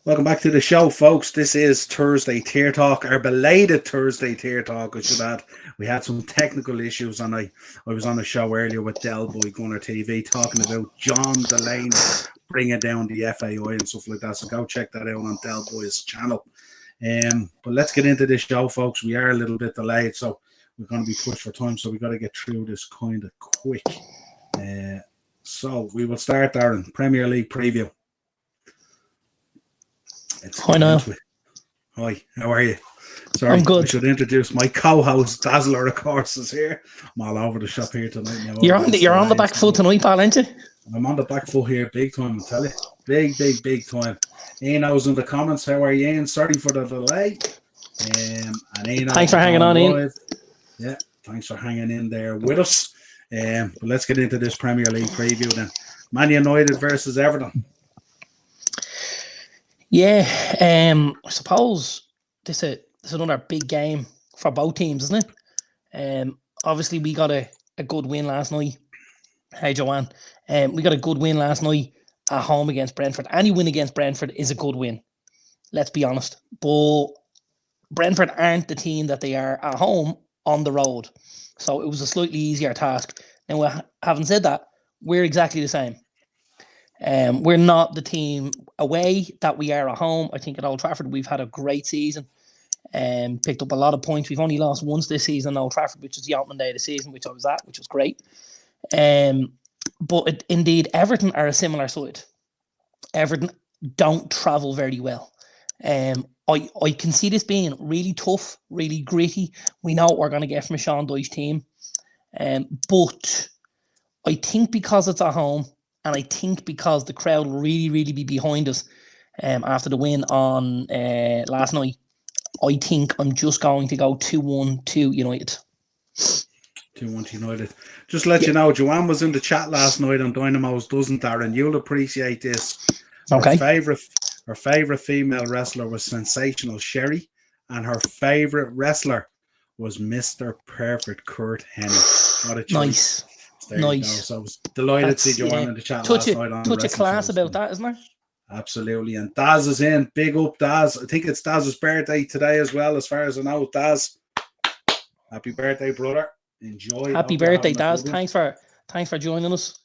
Welcome back to the show, folks. This is Thursday Tier Talk, our belated Thursday Tier Talk, I should add. We had some technical issues, and I was on a show earlier with Del Boy Gunner TV talking about John Delaney bringing down the FAI and stuff like that. So go check that out on Del Boy's channel. But let's get into this show, folks. We are a little bit delayed, so we're going to be pushed for time, so we got to get through this kind of quick. So we will start, Darren. Premier League preview. Hi, Niall. Hi, how are you? Sorry, I'm good. I should introduce my co-host, Dazzler, of course, is here. I'm all over the shop here tonight. Now. You're on the back foot tonight, pal, aren't you? I'm on the back foot here, big time, I tell you. Big time. Ian, I was in the comments. How are you, Ian? Sorry for the delay. And Ian, thanks for hanging on, Ian. Yeah, thanks for hanging in there with us. But let's get into this Premier League preview then. Man United versus Everton. Yeah, I suppose this is another big game for both teams, isn't it? Obviously, we got a good win last night. Hey, Joanne. We got a good win last night at home against Brentford. Any win against Brentford is a good win. Let's be honest. But Brentford aren't the team that they are at home on the road. So it was a slightly easier task. Now, having said that, we're exactly the same. We're not the team away that we are at home. I think at Old Trafford we've had a great season and picked up a lot of points. We've only lost once this season at Old Trafford, which was the opening day of the season, which I was at, which was great. But indeed, Everton are a similar side. Everton don't travel very well. I can see this being really tough, really gritty. We know what we're going to get from a Sean Dyche team. But I think because it's at home, and I think because the crowd will really be behind us after the win on last night, I think I'm just going to go 2-1 to United. 2-1 to United. Just to let you know, Joanne was in the chat last night on Dynamo's Doesn't, Darren. You'll appreciate this. Okay. Her favourite female wrestler was Sensational Sherry, and her favourite wrestler was Mr. Perfect Kurt Hennig. What a choice. Nice. Nice. So I was delighted to see Joanne in the chat last night. Touch of class about that, isn't there? Absolutely. And Daz is in. Big up, Daz. I think it's Daz's birthday today as well, as far as I know. Daz, happy birthday, brother. Enjoy. Happy birthday, Daz. Thanks for joining us.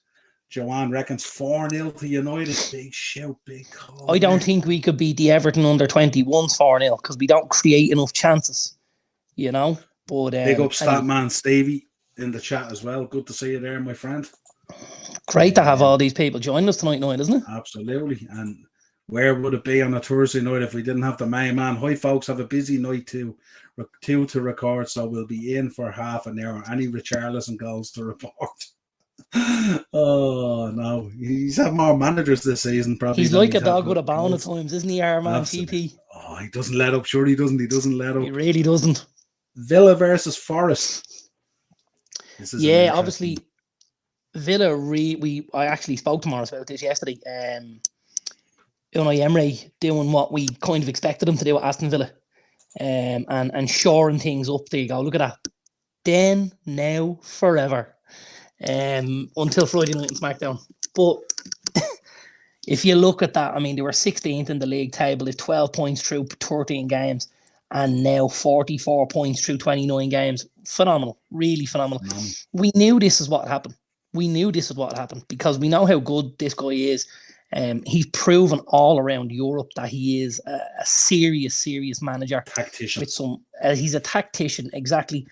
Joanne reckons 4-0 to United. Big shout, big call. I don't think we could beat the Everton under 21s 4-0 because we don't create enough chances, But big up, Statman Stevie in the chat as well. Good to see you there, my friend. Great to have all these people join us tonight, isn't it? Absolutely. And where would it be on a Thursday night if we didn't have the main man? Hi, folks. Have a busy night to record, so we'll be in for half an hour. Any Richarlison goals to report? Oh, no. He's had more managers this season, probably. He's like a dog with a bone at times, isn't he, our man, GP? Oh, he doesn't let up. Sure, he doesn't. He doesn't let up. He really doesn't. Villa versus Forest. Yeah, obviously, Villa. I actually spoke to Morris about this yesterday. Unai Emery doing what we kind of expected him to do at Aston Villa, and shoring things up. There you go. Look at that. Then, now, forever, until Friday night in SmackDown. But if you look at that, I mean, they were 16th in the league table. They've 12 points through 13 games. And now 44 points through 29 games. Phenomenal. Really phenomenal. We knew this is what happened. Because we know how good this guy is. He's proven all around Europe that he is a serious manager. Tactician. He's a tactician, exactly.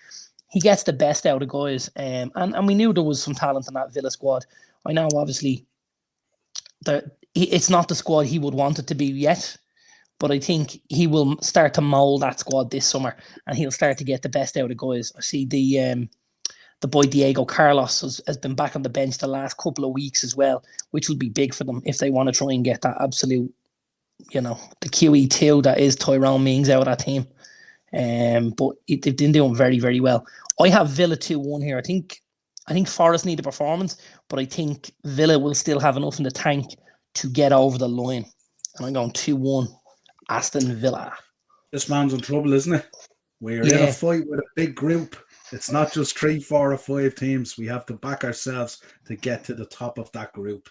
He gets the best out of guys. And we knew there was some talent in that Villa squad. I know, obviously, it's not the squad he would want it to be yet. But I think he will start to mould that squad this summer, and he'll start to get the best out of guys. I see the boy Diego Carlos has been back on the bench the last couple of weeks as well, which will be big for them if they want to try and get that absolute, the QE2 that is Tyrone Mings out of that team. But they've been doing very, very well. I have Villa 2-1 here. I think Forest need a performance, but I think Villa will still have enough in the tank to get over the line. And I'm going 2-1. Aston Villa. This man's in trouble, isn't it? We're in a fight with a big group. It's not just 3, 4 or 5 teams. We have to back ourselves to get to the top of that group.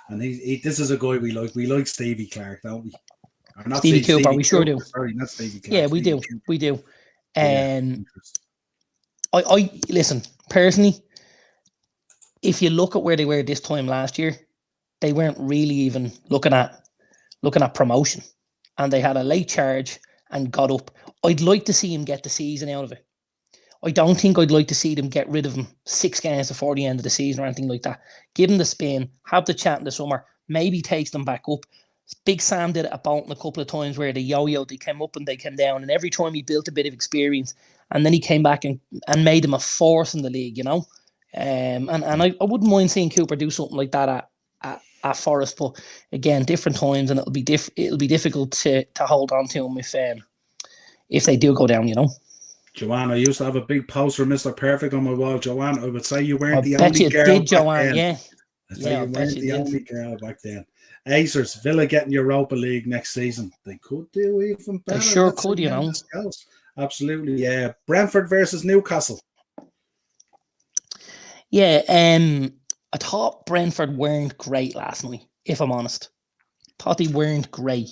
And this is a guy we like. We like Stevie Clark, don't we? Or not Stevie Cooper, we sure do. Sorry, not Stevie Clark. Yeah, we Stevie do. Cooper. We do. Yeah, I listen, personally, if you look at where they were this time last year, they weren't really even looking at promotion. And they had a late charge and got up. I'd like to see him get the season out of it. I don't think I'd like to see them get rid of him 6 games before the end of the season or anything like that. Give him the spin, have the chat in the summer, maybe takes them back up. Big Sam did it at Bolton a couple of times where they yo-yo, they came up and they came down, and every time he built a bit of experience, and then he came back and made him a force in the league, you know. And I wouldn't mind seeing Cooper do something like that at Forest, but again, different times, and it'll be difficult to hold on to him if they do go down, you know. Joanne, I used to have a big poster of Mr. Perfect on my wall. Joanne, I would say you weren't the bet only you girl did, back Joanne. then. Yeah. I say you weren't the only girl back then. Acers, Villa getting Europa League next season. They could do even better. They sure That's could, you know. Goals. Absolutely, yeah. Brentford versus Newcastle. Yeah, I thought Brentford weren't great last night, if I'm honest. Thought they weren't great.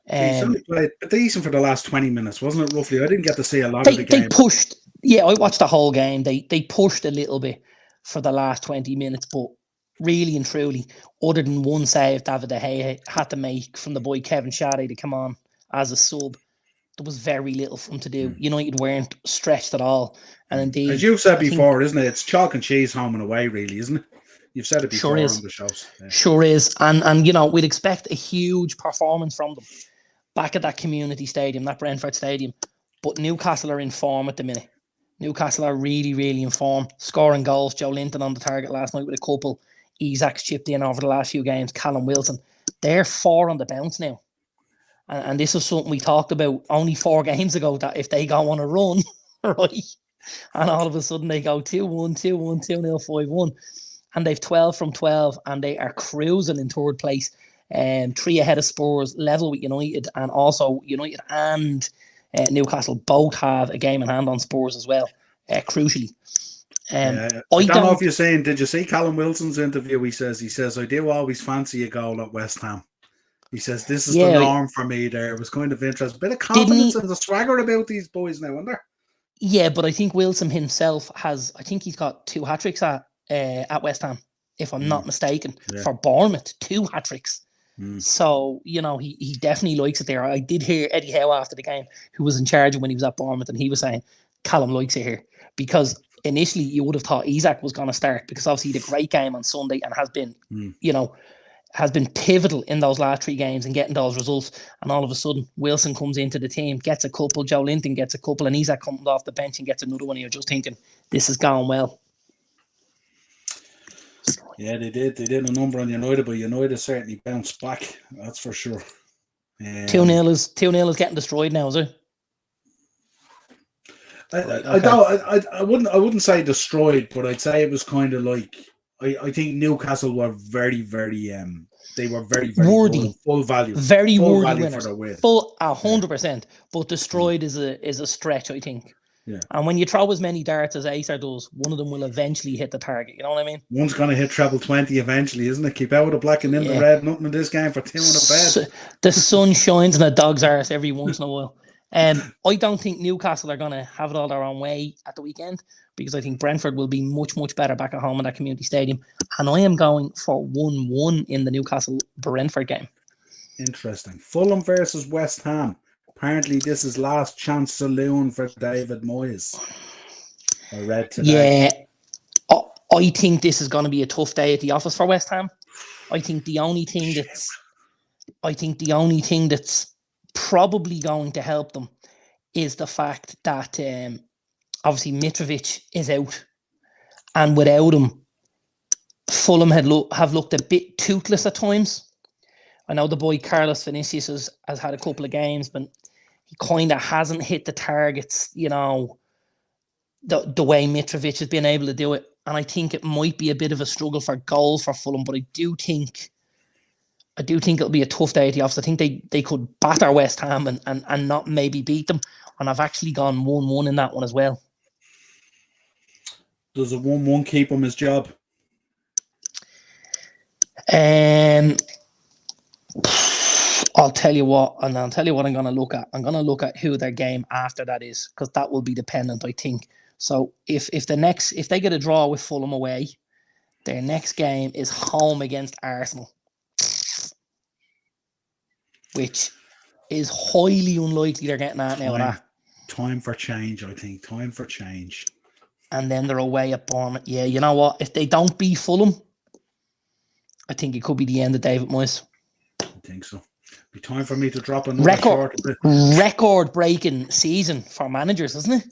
They only played decent for the last 20 minutes, wasn't it, roughly? I didn't get to see a lot of the game. They pushed. Yeah, I watched the whole game. They pushed a little bit for the last 20 minutes, but really and truly, other than one save David De Gea had to make from the boy Kevin Shaddy to come on as a sub, there was very little for him to do. United weren't stretched at all. And indeed, as you've said before, isn't it? It's chalk and cheese home and away, really, isn't it? You've said it before on the shows. Yeah. Sure is. And you know, we'd expect a huge performance from them back at that community stadium, that Brentford stadium. But Newcastle are in form at the minute. Newcastle are really, really in form. Scoring goals. Joe Linton on the target last night with a couple. Isak's chipped in over the last few games. Callum Wilson. They're 4 on the bounce now. And this is something we talked about only 4 games ago, that if they go on a run, right, and all of a sudden they go 2-1, 2-1, 2-0, 5-1, and they've 12 from 12, and they are cruising in third place. 3 ahead of Spurs, level with United, and also United and Newcastle both have a game in hand on Spurs as well, crucially. I don't know if you're saying, did you see Callum Wilson's interview? He says, I do always fancy a goal at West Ham. He says, this is the norm for me there. It was kind of interesting. Bit of confidence and the swagger about these boys now, isn't there? Yeah, but I think Wilson himself he's got 2 hat-tricks at West Ham, if I'm not mistaken, for Bournemouth, 2 hat-tricks. So, you know, he definitely likes it there. I did hear Eddie Howe after the game, who was in charge when he was at Bournemouth, and he was saying Callum likes it here, because initially you would have thought Isak was going to start, because obviously he had a great game on Sunday and has been, has been pivotal in those last 3 games and getting those results. And all of a sudden, Wilson comes into the team, gets a couple, Joe Linton gets a couple, and Isak comes off the bench and gets another one. You're just thinking, this is going well. Yeah, they did a number on United, but United certainly bounced back. That's for sure. 2-0 is getting destroyed now, is it? I wouldn't say destroyed, but I'd say it was kind of like, I think Newcastle were very, very they were very, very worthy, good, full value, very full worthy value winners, for their win. Full 100%. But destroyed is a stretch, I think. Yeah. And when you throw as many darts as Acer does, one of them will eventually hit the target. You know what I mean? One's going to hit treble 20 eventually, isn't it? Keep out of the black and in the red. Nothing in this game for 2 in a bed. The sun shines on a dog's arse every once in a while. I don't think Newcastle are going to have it all their own way at the weekend, because I think Brentford will be much, much better back at home in that community stadium. And I am going for 1-1 in the Newcastle-Brentford game. Interesting. Fulham versus West Ham. Apparently, this is last chance saloon for David Moyes. I read today. Yeah, I think this is going to be a tough day at the office for West Ham. I think the only thing that's probably going to help them is the fact that obviously Mitrovic is out, and without him, Fulham have looked a bit toothless at times. I know the boy Carlos Vinicius has had a couple of games, but he kind of hasn't hit the targets, you know, the way Mitrovic has been able to do it. And I think it might be a bit of a struggle for goals for Fulham, but I do think it'll be a tough day at the office. I think they could batter West Ham and not maybe beat them. And I've actually gone 1-1 in that one as well. Does a 1-1 keep him his job? I'll tell you what, and I'll tell you what I'm going to look at. I'm going to look at who their game after that is, because that will be dependent, I think. So if they get a draw with Fulham away, their next game is home against Arsenal, which is highly unlikely they're getting that now. Time for change, I think. Time for change. And then they're away at Bournemouth. Yeah, you know what? If they don't beat Fulham, I think it could be the end of David Moyes. I think so. Be time for me to drop another record-breaking season for managers, isn't it?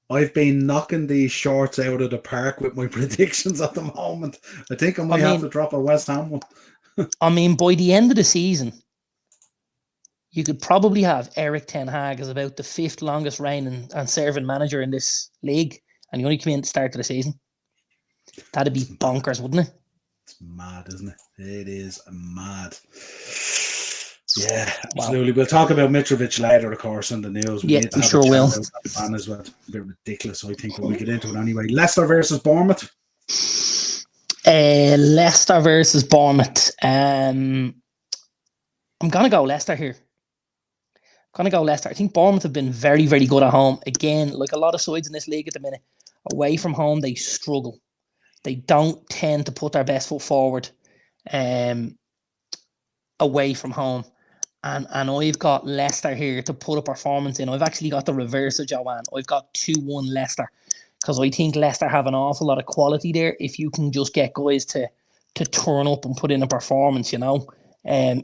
I've been knocking these shorts out of the park with my predictions at the moment. I think I might have to drop a West Ham one. I mean, by the end of the season, you could probably have Eric Ten Hag as about the 5th longest reigning and serving manager in this league, and you only come in at the start of the season. That'd be bonkers, wouldn't it? It's mad, isn't it? It is mad. Yeah, absolutely. Wow. We'll talk about Mitrovic later, of course, in the news. We sure will. As well. A bit ridiculous, I think, but we get into it anyway. Leicester versus Bournemouth. Leicester versus Bournemouth. I'm going to go Leicester here. I think Bournemouth have been very, very good at home. Again, like a lot of sides in this league at the minute, away from home, they struggle. They don't tend to put their best foot forward away from home. And I've got Leicester here to put a performance in. I've actually got the reverse of Joanne. I've got 2-1 Leicester, because I think Leicester have an awful lot of quality there if you can just get guys to turn up and put in a performance, you know.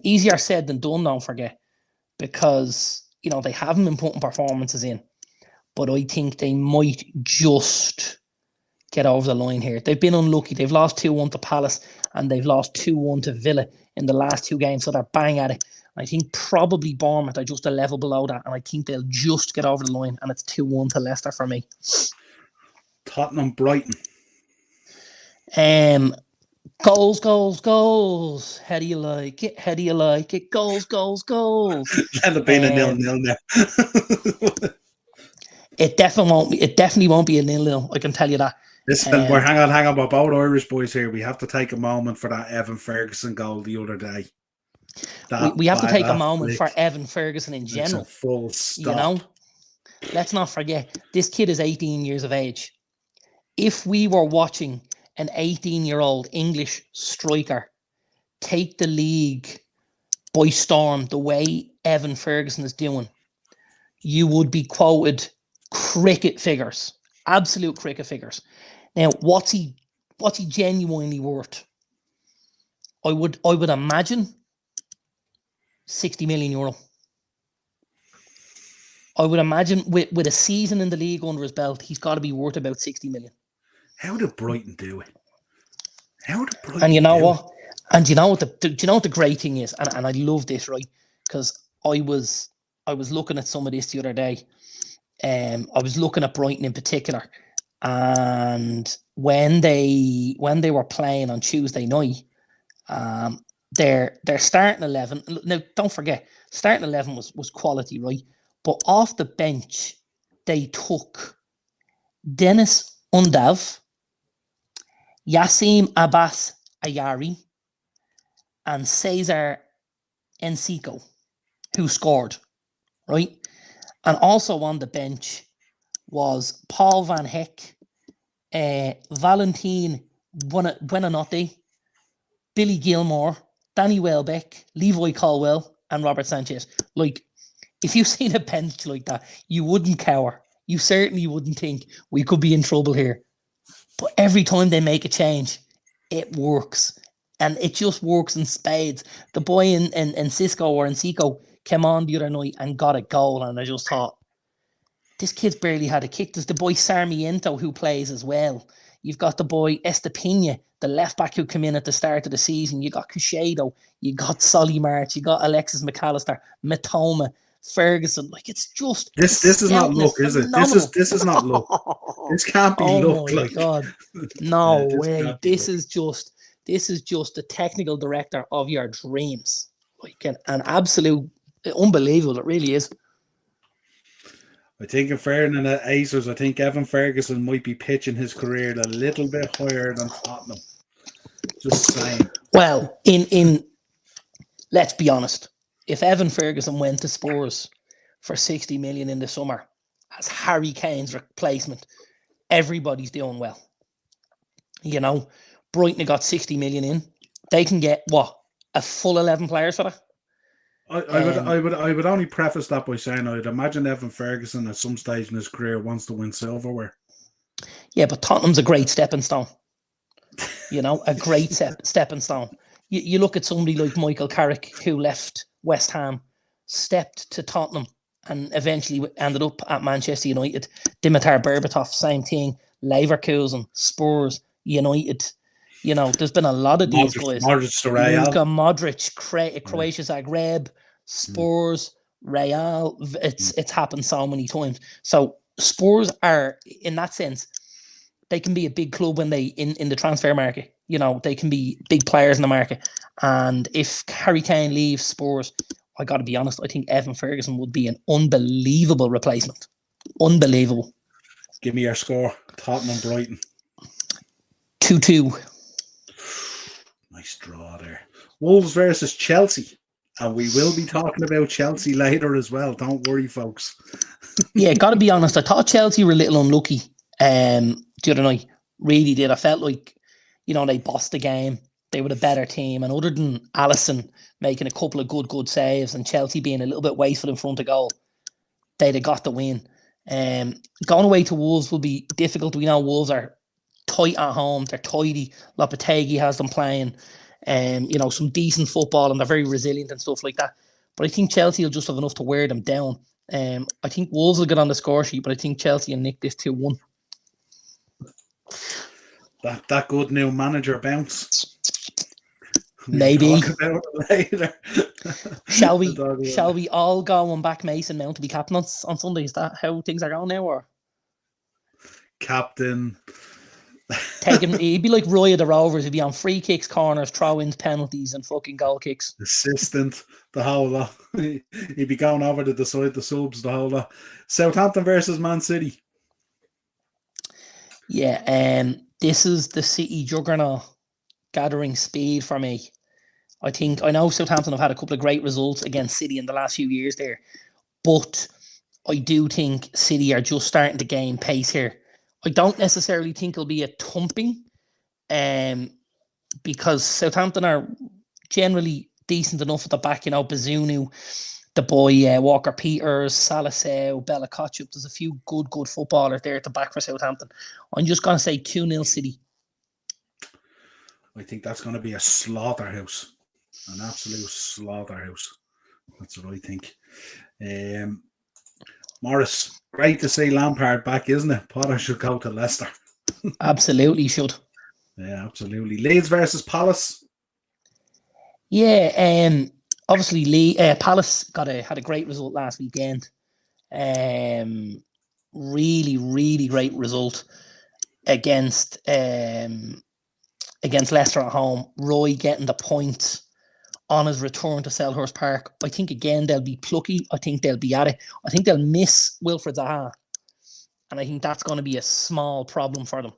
Easier said than done, don't forget, because, you know, they haven't been putting performances in. But I think they might just get over the line here. They've been unlucky. They've lost 2-1 to Palace and they've lost 2-1 to Villa in the last 2 games, so they're bang at it. I think probably Bournemouth are just a level below that, and I think they'll just get over the line, and it's 2-1 to Leicester for me. Tottenham Brighton. Goals. How do you like it? Goals. That'll have been a 0-0 now. It definitely won't be a 0-0. I can tell you that. Listen, we're hang on. We're both Irish boys here. We have to take a moment for that Evan Ferguson goal the other day. We have to take a moment for Evan Ferguson in general. It's a full stop. You know, let's not forget, this kid is 18 years of age. If we were watching an 18-year-old English striker take the league by storm the way Evan Ferguson is doing, you would be quoted cricket figures, absolute cricket figures. Now, what's he genuinely worth? I would imagine 60 million euro. I would imagine with a season in the league under his belt, he's got to be worth about 60 million. How did Brighton do it? And you know what? And do you know what the great thing is? And I love this, right? Because I was looking at some of this the other day. I was looking at Brighton in particular, and when they were playing on Tuesday night, their starting 11. Now, don't forget, starting 11 was quality, right? But off the bench, they took Dennis Undav, Yassim Abbas Ayari, and Cesar Enciso, who scored, right? And also on the bench was Paul Van Heck, Valentin Buonanotte, Billy Gilmore, Danny Welbeck, Leroy Colwell, and Robert Sanchez. Like, if you've seen a bench like that, you wouldn't cower. You certainly wouldn't think we could be in trouble here. But every time they make a change, it works. And it just works in spades. The boy in Enciso came on the other night and got a goal, and I just thought, this kid's barely had a kick. There's the boy Sarmiento who plays as well. You've got the boy Estepina, the left back who came in at the start of the season. You got Cushedo, you got Solly March, you got Alexis McAllister, Matoma, Ferguson. Like, it's just this is not luck, is it? This is not luck. This can't be luck. Oh my God, no way! This is just the technical director of your dreams. Like an absolute unbelievable. It really is. I think in fairness to Acers, I think Evan Ferguson might be pitching his career a little bit higher than Tottenham. Just saying. Well, in let's be honest. if Evan Ferguson went to Spurs for 60 million in the summer as Harry Kane's replacement, everybody's doing well. You know, Brighton have got 60 million in. They can get what, a full 11 players for that. I would only preface that by saying I'd imagine Evan Ferguson at some stage in his career wants to win silverware. Yeah, but Tottenham's a great stepping stone. You know, a great stepping stone. You look at somebody like Michael Carrick, who left West Ham, stepped to Tottenham, and eventually ended up at Manchester United. Dimitar Berbatov, same thing. Leverkusen, Spurs, United. You know, there's been a lot of these guys. Modric to Real. Luka Modric, Croatia Zagreb, Spurs, Real. It's happened so many times. So Spurs are, in that sense, they can be a big club when they in the transfer market. You know, they can be big players in the market. And if Harry Kane leaves Spurs, I got to be honest, I think Evan Ferguson would be an unbelievable replacement. Unbelievable. Give me your score. Tottenham, Brighton. 2-2. Nice draw there. Wolves versus Chelsea. And we will be talking about Chelsea later as well. Don't worry, folks. Yeah, got to be honest. I thought Chelsea were a little unlucky the other night. Really did. I felt like, you know, they bossed the game. They were the better team. And other than Alisson making a couple of good saves and Chelsea being a little bit wasteful in front of goal, they'd have got the win. Going away to Wolves will be difficult. We know Wolves are tight at home. They're tidy. Lopetegui has them playing you know, some decent football, and they're very resilient and stuff like that. But I think Chelsea will just have enough to wear them down. I think Wolves will get on the score sheet, but I think Chelsea will nick this 2-1. That good new manager bounce. Maybe. Talk about it later. Shall we all go and back Mason Mount to be captain on Sunday? Is that how things are going now, or captain? He'd be like Roy of the Rovers. He'd be on free kicks, corners, throw-ins, penalties, and fucking goal kicks. Assistant, the whole lot. He'd be going over to decide the subs, the whole lot. Southampton versus Man City. Yeah, this is the City juggernaut gathering speed for me. I know Southampton have had a couple of great results against City in the last few years there, but I do think City are just starting to gain pace here. I don't necessarily think it'll be a thumping, because Southampton are generally decent enough at the back. You know, Bazunu, the boy, Walker Peters, Salasau, Bella Kotchup. There's a few good footballers there at the back for Southampton. I'm just going to say 2-0 City. I think that's going to be a slaughterhouse. An absolute slaughterhouse. That's what I think. Morris, great to see Lampard back, isn't it? Potter should go to Leicester. Absolutely should. Yeah, absolutely. Leeds versus Palace. Yeah, obviously Palace had a great result last weekend. Really great result against Leicester at home. Roy getting the points on his return to Selhurst Park. I think, again, they'll be plucky. I think they'll be at it. I think they'll miss Wilfred Zaha. And I think that's going to be a small problem for them.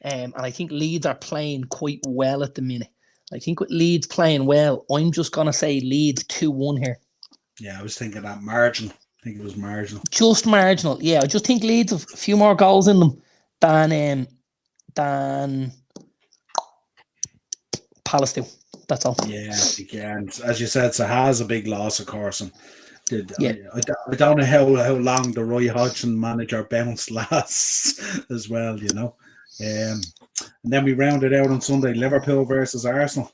And I think Leeds are playing quite well at the minute. I think with Leeds playing well, I'm just going to say Leeds 2-1 here. Yeah, I was thinking that margin. I think it was marginal. Just marginal. Yeah, I just think Leeds have a few more goals in them than Palace do. That's all. Yeah, again, as you said, Zaha's a big loss, of course. And I don't know how long the Roy Hodgson manager bounce lasts as well, you know. And then we rounded out on Sunday, Liverpool versus Arsenal.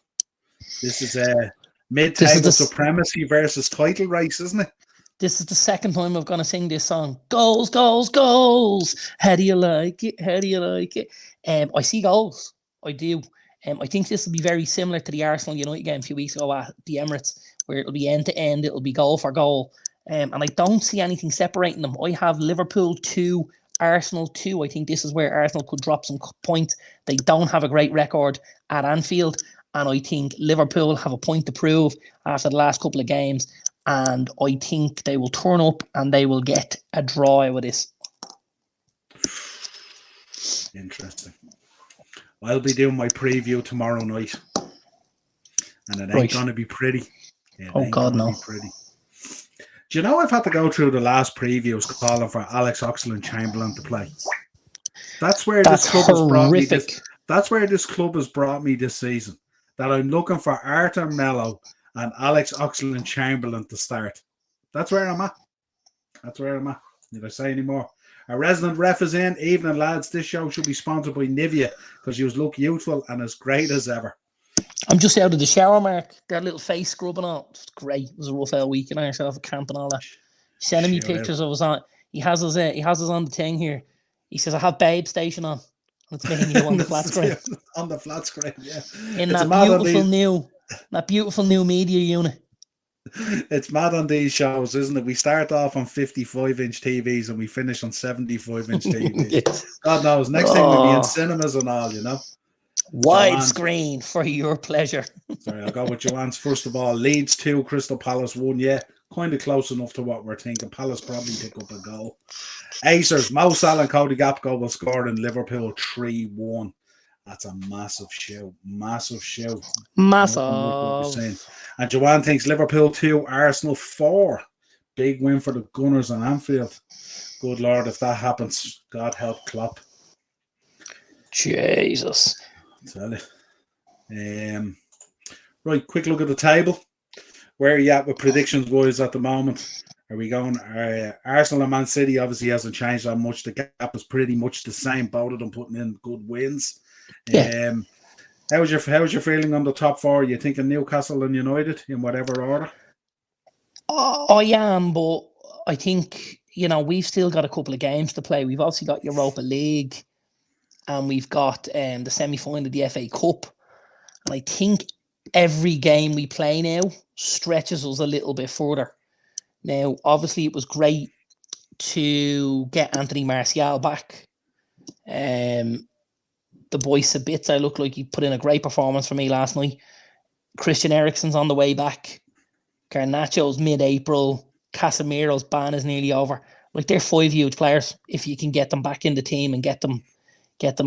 This is a mid-table supremacy versus title race, isn't it? This is the second time I'm going to sing this song. Goals, goals, goals. How do you like it? How do you like it? I see goals. I do. I think this will be very similar to the Arsenal United game a few weeks ago at the Emirates, where it'll be end to end. It'll be goal for goal. And I don't see anything separating them. I have Liverpool 2, Arsenal 2. I think this is where Arsenal could drop some points. They don't have a great record at Anfield. And I think Liverpool have a point to prove after the last couple of games. And I think they will turn up and they will get a draw with this. Interesting. I'll be doing my preview tomorrow night. And it ain't going to be pretty. Yeah, it Oh ain't God, going to no. be pretty. Do you know I've had to go through the last previews calling for Alex Oxlade-Chamberlain to play? That's where this That's club has brought me this. horrific. That's where this club has brought me this season. That I'm looking for Arthur Melo and Alex Oxlade-Chamberlain to start. That's where I'm at. That's where I'm at. Did I say any more? Our resident ref is in. Evening, lads. This show should be sponsored by Nivea because you look youthful and as great as ever. I'm just out of the shower, Mark. That little face scrubbing out. It's great. It was a rough out week and ourselves at camp and all that. Sending me Shout out. pictures of us on. He has us on the thing here. He says, I have Babe Station on. It's me and you on the flat screen. On the flat screen, yeah. In It's that beautiful new media unit. It's mad on these shows, isn't it? We start off on 55-inch TVs and we finish on 75-inch TVs. Yes. God knows. Next thing we'll be in cinemas and all, you know. Widescreen for your pleasure. Sorry, I'll go with Joanne's. First of all, Leeds 2, Crystal Palace 1. Yeah, kind of close enough to what we're thinking. Palace probably pick up a goal. Acers, Mo Salah and Cody Gakpo will score in Liverpool 3-1. That's a massive show. Massive show. Massive. And Joanne thinks Liverpool 2, Arsenal 4. Big win for the Gunners on Anfield. Good Lord, if that happens, God help Klopp. Jesus. Tell you. Right, quick look at the table. Where are you at with predictions wise at the moment? Are we going? Arsenal and Man City obviously hasn't changed that much. The gap is pretty much the same. Both of them putting in good wins. Yeah. How's your feeling on the top four? You thinking Newcastle and United in whatever order? I am, but I think, we've still got a couple of games to play. We've obviously got Europa League and we've got the semi-final of the FA Cup. And I think every game we play now stretches us a little bit further. Now, obviously, it was great to get Anthony Martial back. The boy Sabitzer looked like he put in a great performance for me last night. Christian Eriksen's on the way back. Garnacho's mid-April. Casemiro's ban is nearly over. Like, they're 5 huge players. If you can get them back in the team and get them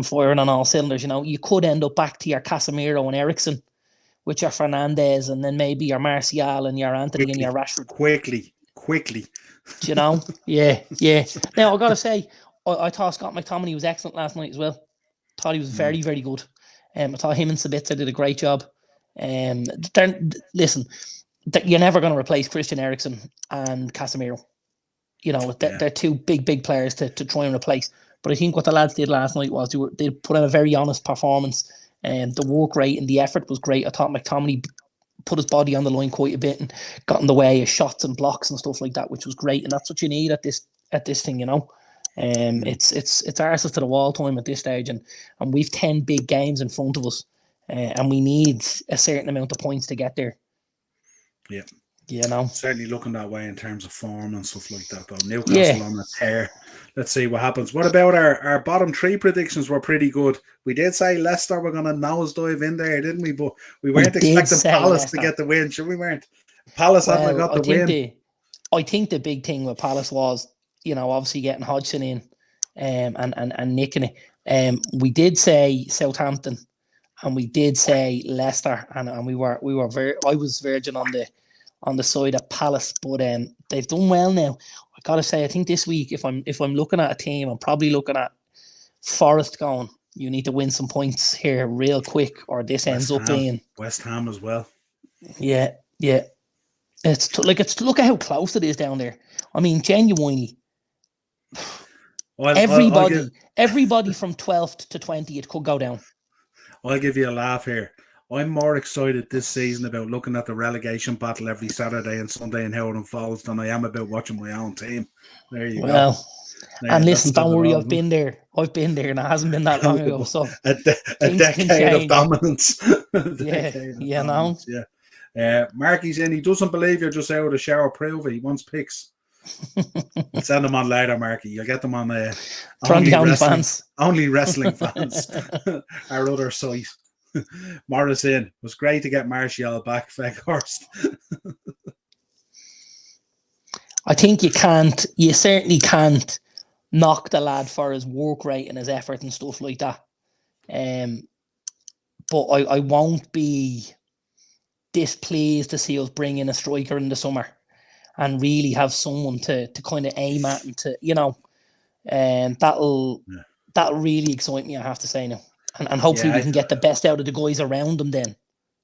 firing on all cylinders, you could end up back to your Casemiro and Eriksen with your Fernandes and then maybe your Martial and your Anthony and your Rashford. Quickly. Yeah. Now, I got to say, I thought Scott McTominay was excellent last night as well. Thought he was very, very good. I thought him and Sabitzer did a great job. Listen, you're never going to replace Christian Eriksen and Casemiro. They're two big players to try and replace. But I think what the lads did last night was they put in a very honest performance. The work rate and the effort was great. I thought McTominay put his body on the line quite a bit and got in the way of shots and blocks and stuff like that, which was great. And that's what you need at this thing, It's Arsenal to the wall time at this stage, and we've 10 big games in front of us, and we need a certain amount of points to get there. Yeah. Certainly looking that way in terms of form and stuff like that, though. Newcastle on the tear. Let's see what happens. What about our bottom three predictions? Were pretty good. We did say Leicester were going to nosedive in there, didn't we? But we weren't expecting Palace to get the win. Sure, we weren't. Palace hadn't got the win. I think the big thing with Palace was, obviously getting Hodgson in and nicking it. We did say Southampton and we did say Leicester, and I was verging on the side of Palace, but they've done well now. I gotta say, I think this week, if I'm looking at a team, I'm probably looking at Forest going, you need to win some points here real quick, or this ends up being West Ham as well. Yeah. Look at how close it is down there. I mean, genuinely, everybody from 12th to 20th could go down. I'll give you a laugh here. I'm more excited this season about looking at the relegation battle every Saturday and Sunday in how it unfolds than I am about watching my own team. There you go. And listen, don't worry, I've been there, and it hasn't been that long ago. So a decade of dominance. Marky's in. He doesn't believe you're just out of the shower. Prove it. He wants pics. Send them on later, Marky. You'll get them on only wrestling fans. Our other site. Morris in. It was great to get Martial back, Weghorst. I think you certainly can't knock the lad for his work rate and his effort and stuff like that. But I won't be displeased to see us bring in a striker in the summer and really have someone to kind of aim at and to, and that'll really excite me, I have to say now. And hopefully we can get the best out of the guys around them then.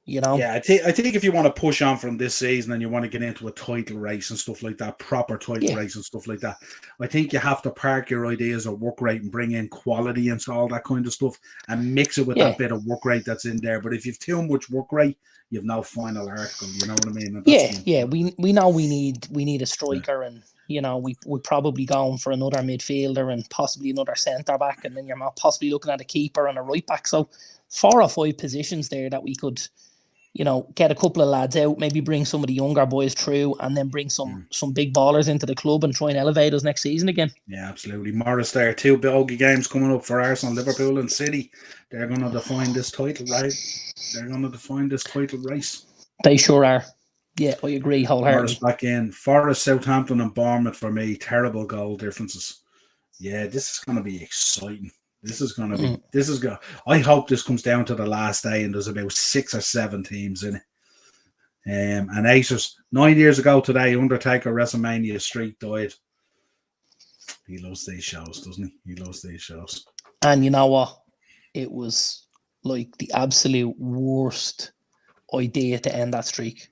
Yeah, I think if you want to push on from this season and you want to get into a title race and stuff like that, proper title race and stuff like that, I think you have to park your ideas of work rate and bring in quality and all that kind of stuff and mix it with that bit of work rate that's in there. But if you've too much work rate, you've no final article. You know what I mean? We know we need a striker, and we're probably going for another midfielder and possibly another centre back, and then you're possibly looking at a keeper and a right back. So 4 or 5 positions there that we could, get a couple of lads out, maybe bring some of the younger boys through, and then bring some big ballers into the club and try and elevate us next season again. Yeah, absolutely. Morris there, 2 bogey games coming up for Arsenal, Liverpool and City. They're going to define this title, right? They're going to define this title race. They sure are. Yeah, I agree wholeheartedly. Morris back in. Forest, Southampton and Bournemouth for me. Terrible goal differences. Yeah, this is going to be exciting. This is going to be, I hope this comes down to the last day and there's about 6 or 7 teams in it. And Acers, 9 years ago today, Undertaker WrestleMania Street died. He loves these shows, doesn't he? He loves these shows. And you know what? It was like the absolute worst idea to end that streak.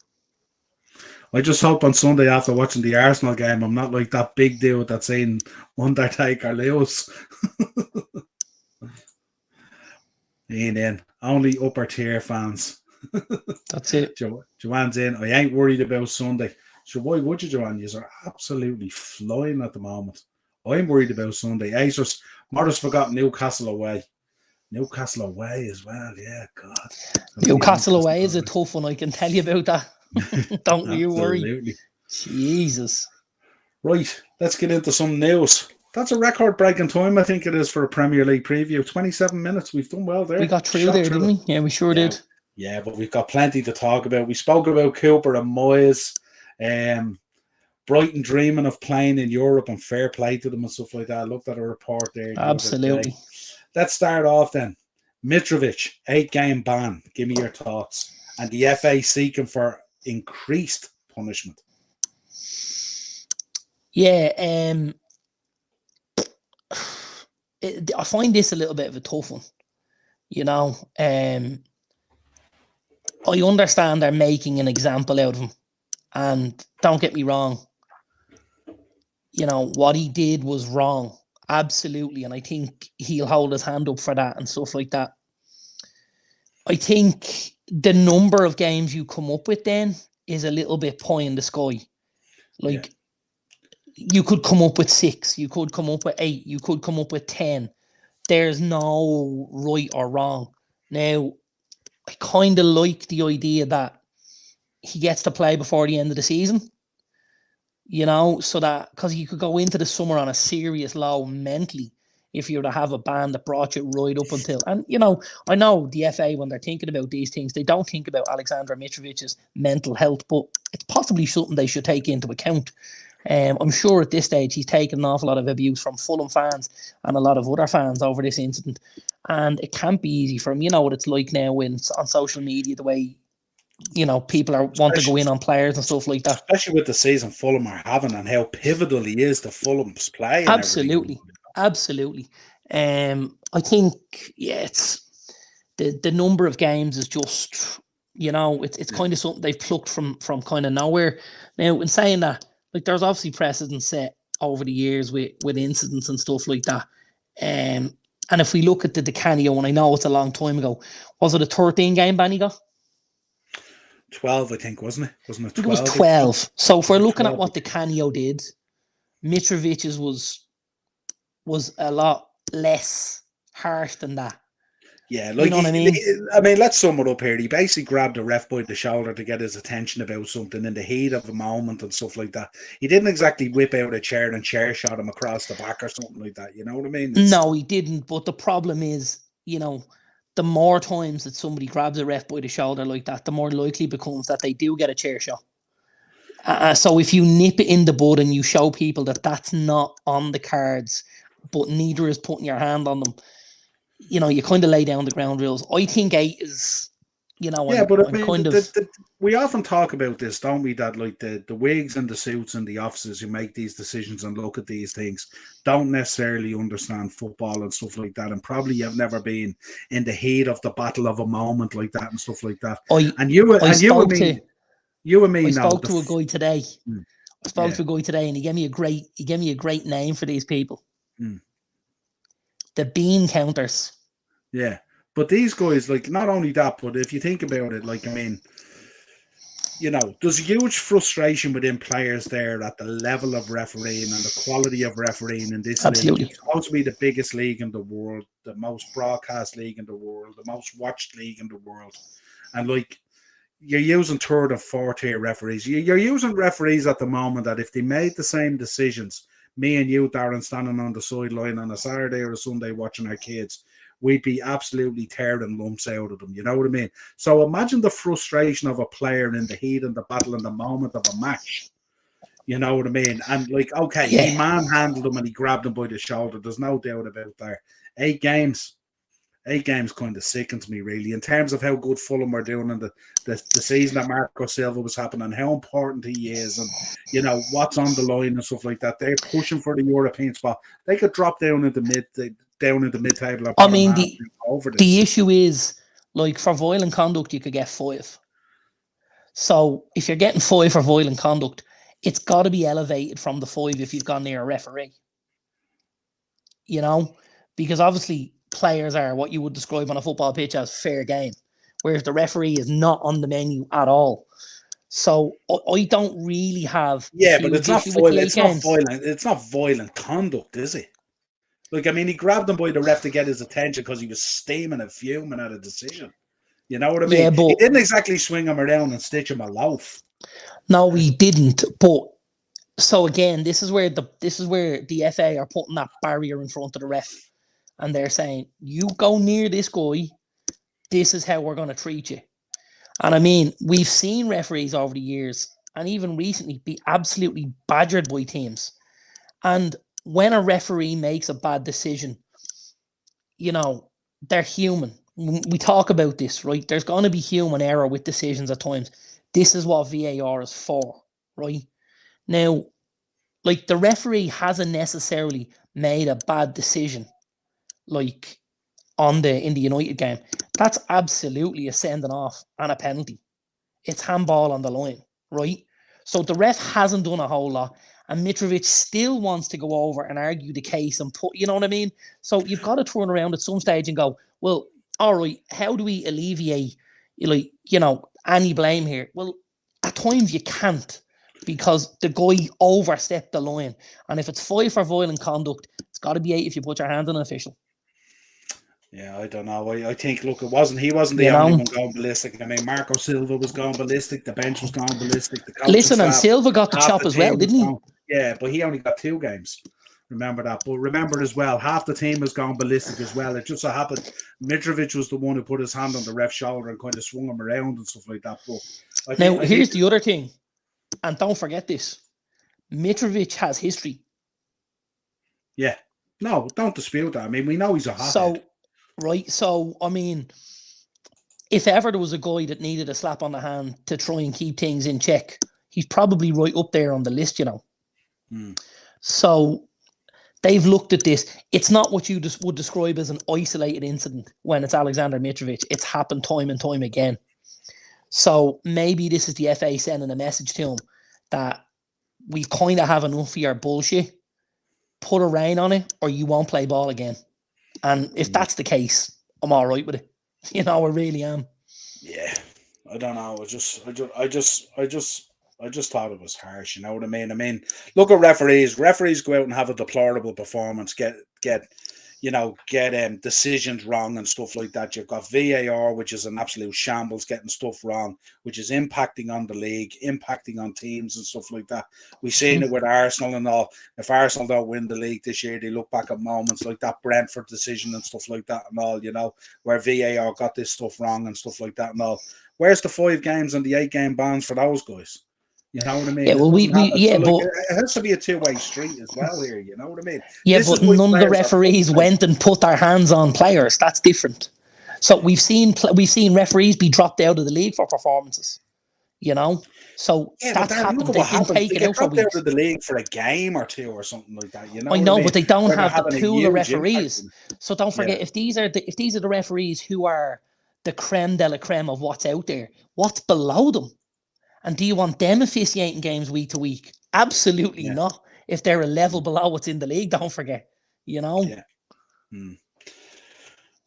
I just hope on Sunday after watching the Arsenal game, I'm not like that big dude that's saying Undertaker lose. Ain't in. Only upper tier fans. That's it. Joanne's in. I ain't worried about Sunday. So why would you, Joanne? You are absolutely flying at the moment. I'm worried about Sunday. Acers, Morris forgot Newcastle away. Newcastle away as well. Yeah, God. Newcastle away is a tough one. I can tell you about that. Don't you worry. Jesus. Right. Let's get into some news. That's a record-breaking time, I think it is, for a Premier League preview. 27 minutes. We've done well there. We got through there, didn't we? Yeah, we sure did. Yeah, but we've got plenty to talk about. We spoke about Cooper and Moyes. Brighton dreaming of playing in Europe, and fair play to them and stuff like that. I looked at a report there. Absolutely. Let's start off then. Mitrovic, 8-game ban. Give me your thoughts. And the FA seeking for increased punishment. Yeah, I find this a little bit of a tough one. I understand they're making an example out of him. And don't get me wrong, what he did was wrong. Absolutely. And I think he'll hold his hand up for that and stuff like that. I think the number of games you come up with then is a little bit pie in the sky. You could come up with 6, you could come up with 8, you could come up with 10. There's no right or wrong. Now, I kind of like the idea that he gets to play before the end of the season, so that, because you could go into the summer on a serious low mentally if you were to have a ban that brought you right up until, and I know the FA, when they're thinking about these things, they don't think about Alexander Mitrovic's mental health, but it's possibly something they should take into account. I'm sure at this stage he's taken an awful lot of abuse from Fulham fans and a lot of other fans over this incident, and it can't be easy for him. You know what it's like now on social media, the way people want to go in on players and stuff like that, especially with the season Fulham are having and how pivotal he is to Fulham's play. Absolutely. I think it's the number of games is just it's kind of something they've plucked from kind of nowhere. Now, in saying that, there's obviously precedents set over the years with incidents and stuff like that. And if we look at the Di Canio, and I know it's a long time ago, was it a 13-game ban he got? 12, I think, wasn't it? Wasn't it 12? It was 12. So if we're looking at what Di Canio did, Mitrovic's was a lot less harsh than that. Yeah, you know what I mean? Let's sum it up here. He basically grabbed the ref by the shoulder to get his attention about something in the heat of the moment and stuff like that. He didn't exactly whip out a chair and chair shot him across the back or something like that. You know what I mean? No, he didn't. But the problem is, the more times that somebody grabs a ref by the shoulder like that, the more likely it becomes that they do get a chair shot. So if you nip it in the bud and you show people that that's not on the cards, but neither is putting your hand on them, you kind of lay down the ground rules. I think 8 is You know, Yeah, but I I'm mean, kind of we often talk about this, don't we? That like the wigs and the suits and the officers who make these decisions and look at these things don't necessarily understand football and stuff like that, and probably have never been in the heat of the battle of a moment like that and stuff like that. I And you I and spoke to you and me I know spoke to a guy today. Mm, I spoke yeah, to a guy today, and he gave me a great name for these people. mm, The bean counters. yeah. But these guys, like, not only that, but if you think about it, like, I mean, there's a huge frustration within players there at the level of refereeing and the quality of refereeing in this league. Absolutely. It's supposed to be the biggest league in the world, the most broadcast league in the world, the most watched league in the world. And like, you're using third or fourth tier referees. You're using referees at the moment that if they made the same decisions, me and you, Darren, standing on the sideline on a Saturday or a Sunday watching our kids, we'd be absolutely tearing lumps out of them. You know what I mean? So imagine the frustration of a player in the heat and the battle and the moment of a match. You know what I mean? And like, okay, he Yeah. manhandled him and he grabbed him by the shoulder. There's no doubt about that. 8 games kind of sickens me, really, in terms of how good Fulham are doing and the season that Marco Silva was happening, and how important he is, and what's on the line and stuff like that. They're pushing for the European spot. They could drop down into mid-table or I bottom mean, half over the this. issue is, like, for violent conduct, you could get 5. So if you're getting 5 for violent conduct, it's got to be elevated from the 5 if you've gone near a referee. Because obviously players are what you would describe on a football pitch as fair game, whereas the referee is not on the menu at all. So I don't really have Yeah, a but it's huge not issue with the violent. 8 games. It's not violent conduct, is it? Like, I mean, he grabbed him by the ref to get his attention because he was steaming and fuming at a decision. You know what I Yeah, mean? He but didn't exactly swing him around and stitch him a loaf. no, we didn't. But so again, this is where the FA are putting that barrier in front of the ref, and they're saying, you go near this guy, this is how we're going to treat you. And I mean, we've seen referees over the years and even recently be absolutely badgered by teams. And when a referee makes a bad decision, they're human. We talk about this, right? There's going to be human error with decisions at times. This is what VAR is for, right? Now, like, the referee hasn't necessarily made a bad decision, like in the United game. That's absolutely a sending off and a penalty. It's handball on the line, right? So the ref hasn't done a whole lot, and Mitrovic still wants to go over and argue the case and put, you know what I mean? So you've got to turn around at some stage and go, well, all right, how do we alleviate, any blame here? Well, at times you can't, because the guy overstepped the line. And if it's 5 for violent conduct, it's got to be 8 if you put your hand on an official. Yeah, I don't know. I think, look, he wasn't the only one going ballistic. I mean, Marco Silva was going ballistic. The bench was going ballistic. The coaching Listen, and staff, Silva got the half chop the as well, team didn't he? Yeah, but he only got 2 games. Remember that. But remember as well, half the team was going ballistic as well. It just so happened Mitrovic was the one who put his hand on the ref's shoulder and kind of swung him around and stuff like that. But here's the other thing, and don't forget this: Mitrovic has history. Yeah, no, don't dispute that. I mean, we know he's a hothead. So I mean, if ever there was a guy that needed a slap on the hand to try and keep things in check, he's probably right up there on the list, So they've looked at this. It's not what you just would describe as an isolated incident when it's Alexander Mitrovic. It's happened time and time again. So maybe this is the FA sending a message to him that we kind of have enough of your bullshit. Put a rein on it, or you won't play ball again. And if that's the case, I'm all right with it. I really am. Yeah, I don't know. I just thought it was harsh. You know what I mean? I mean, look at referees. Referees go out and have a deplorable performance. Get decisions wrong and stuff like that. You've got VAR, which is an absolute shambles, getting stuff wrong, which is impacting on the league, impacting on teams and stuff like that. We've seen it with Arsenal and all. If Arsenal don't win the league this year, they look back at moments like that Brentford decision and stuff like that and all, where VAR got this stuff wrong and stuff like that and all. Where's the 5 games and the 8-game bans for those guys? You know what I mean? Yeah, well, it has to be a 2-way street as well here. You know what I mean? Yeah, but none of the referees went and put their hands on players. That's different. So we've seen referees be dropped out of the league for performances. So Yeah, but that's Darren, look happened. at They what didn't happens. take They it get out for dropped out weeks. of the league for a game or two or something like that. You know I what I know, mean? but they don't Where they're have the having a pool of huge impact. referees. So don't forget, if these are the referees who are the creme de la creme of what's out there, what's below them? And do you want them officiating games week to week? Absolutely not. If they're a level below what's in the league, don't forget. Yeah.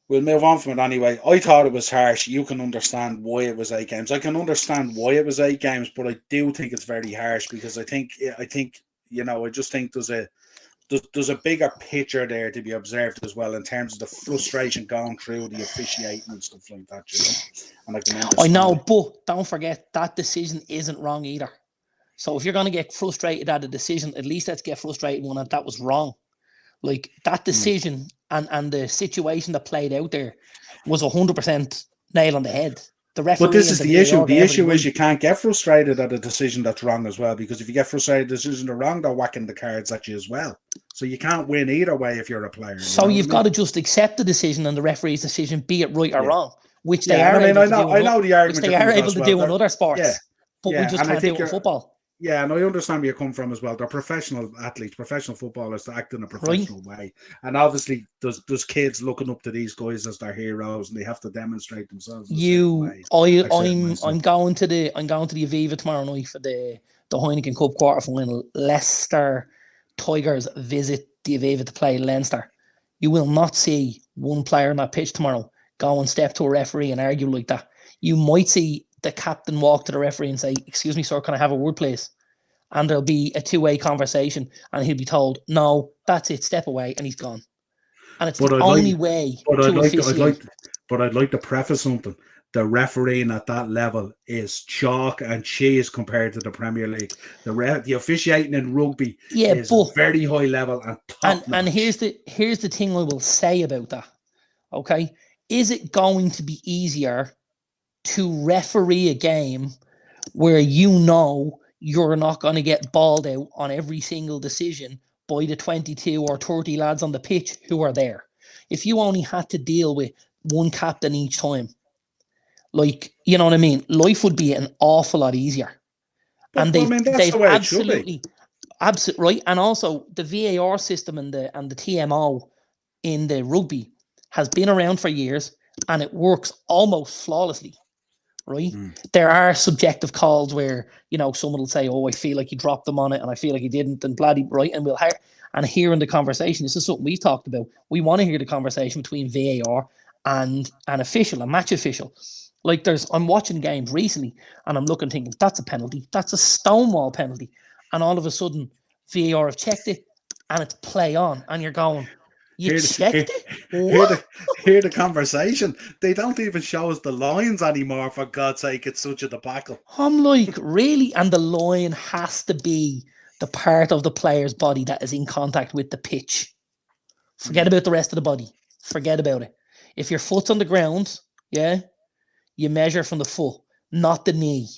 We'll move on from it anyway. I thought it was harsh. You can understand why it was 8 games. I can understand why it was 8 games, but I do think it's very harsh because I think I just think there's a bigger picture there to be observed as well in terms of the frustration going through the officiating and stuff like that, And I can understand. I know, but don't forget that decision isn't wrong either. So if you're going to get frustrated at a decision, at least let's get frustrated when that was wrong. Like that decision and the situation that played out there was 100% nail on the head. The referee. But this is the issue. The issue is right. you can't get frustrated at a decision that's wrong as well, because if you get frustrated at a decision that's wrong, they're whacking the cards at you as well. So you can't win either way if you're a player. So you've got to just accept the decision and the referee's decision, be it right or wrong, which they are. I know the argument. Which they are able to do in other sports. But we just can't do it in football. Yeah, and I understand where you come from as well. They're professional athletes, professional footballers that act in a professional way. And obviously there's kids looking up to these guys as their heroes and they have to demonstrate themselves. I'm going to the Aviva tomorrow night for the Heineken Cup quarterfinal. Leicester Tigers visit the Aviva to play Leinster. You will not see one player on that pitch tomorrow go and step to a referee and argue like that. You might see the captain walk to the referee and say, "Excuse me, sir, can I have a word, please?" And there'll be a two-way conversation, and he'll be told, "No, that's it, step away," and he's gone. And it's the only way to officiate. But I'd like to preface something. The refereeing at that level is chalk and cheese compared to the Premier League. The officiating in rugby is very high level and top notch. And here's the thing I will say about that. Okay, is it going to be easier to referee a game where you're not going to get balled out on every single decision by the 22 or 30 lads on the pitch who are there? If you only had to deal with one captain each time, like, you know what I mean? Life would be an awful lot easier. And they've the way absolutely right. And also the VAR system and the TMO in the rugby has been around for years and it works almost flawlessly. Right? There are subjective calls where, someone will say, "Oh, I feel like he dropped them on it and I feel like he didn't," and bloody right. And we'll hear in the conversation, this is something we've talked about. We want to hear the conversation between VAR and an official, a match official. Like I'm watching games recently and I'm looking thinking, that's a penalty. That's a stonewall penalty. And all of a sudden VAR have checked it and it's play on. And you're going, hear the conversation. They don't even show us the lines anymore, for God's sake. It's such a debacle. I'm like, really? And the line has to be the part of the player's body that is in contact with the pitch. Forget about the rest of the body. Forget about it. If your foot's on the ground, you measure from the foot, not the knee.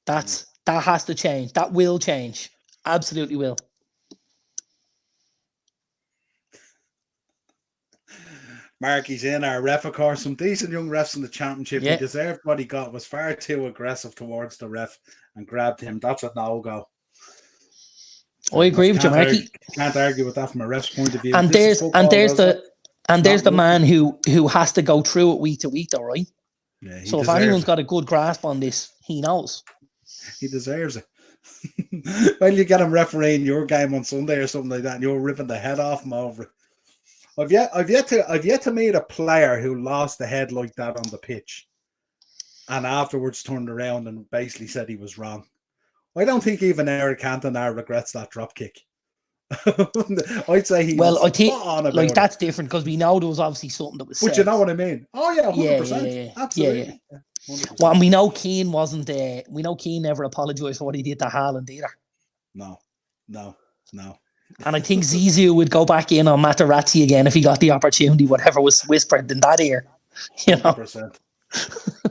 That has to change. That will change. Absolutely will. Marky's in our ref, of course. Some decent young refs in the championship. He deserved what he got. Was far too aggressive towards the ref and grabbed him. That's a no-go. I agree with you, Marky. Can't argue with that from a ref's point of view. And there's the man who has to go through it week to week, though, right? Yeah, so if anyone's got a good grasp on this, he knows. He deserves it. Well, you get him refereeing your game on Sunday or something like that, and you're ripping the head off him over it. I've yet to meet a player who lost the head like that on the pitch, and afterwards turned around and basically said he was wrong. I don't think even Eric Cantona regrets that drop kick. I'd say he. Well, I think that's different because we know there was obviously something that was said. But you know what I mean? Oh yeah, 100%. Absolutely. Yeah. 100%. Well, and we know Keane wasn't. We know Keane never apologised for what he did to Haaland either. No. And I think Zizou would go back in on Materazzi again if he got the opportunity. Whatever was whispered in that ear, 100%.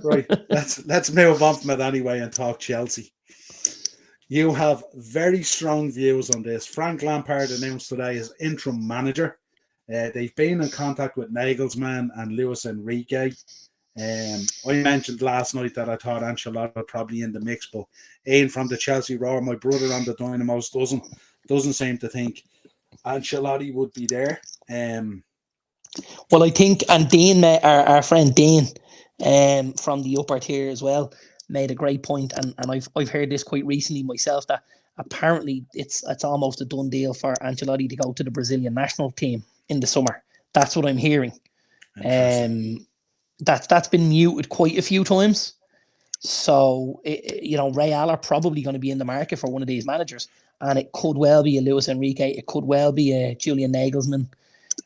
Right. Let's move on from it anyway and talk Chelsea. You have very strong views on this. Frank Lampard announced today as interim manager. They've been in contact with Nagelsmann and Luis Enrique. I mentioned last night that I thought Ancelotti was probably in the mix, but Ian from the Chelsea Roar, my brother on the Dynamos, doesn't seem to think Ancelotti would be there. Well, I think, and Dean, our friend Dean, from the upper tier as well, made a great point, and I've heard this quite recently myself, that apparently it's almost a done deal for Ancelotti to go to the Brazilian national team in the summer. That's what I'm hearing. That's been muted quite a few times. So, Real are probably going to be in the market for one of these managers, and it could well be a Luis Enrique, it could well be a Julian Nagelsmann,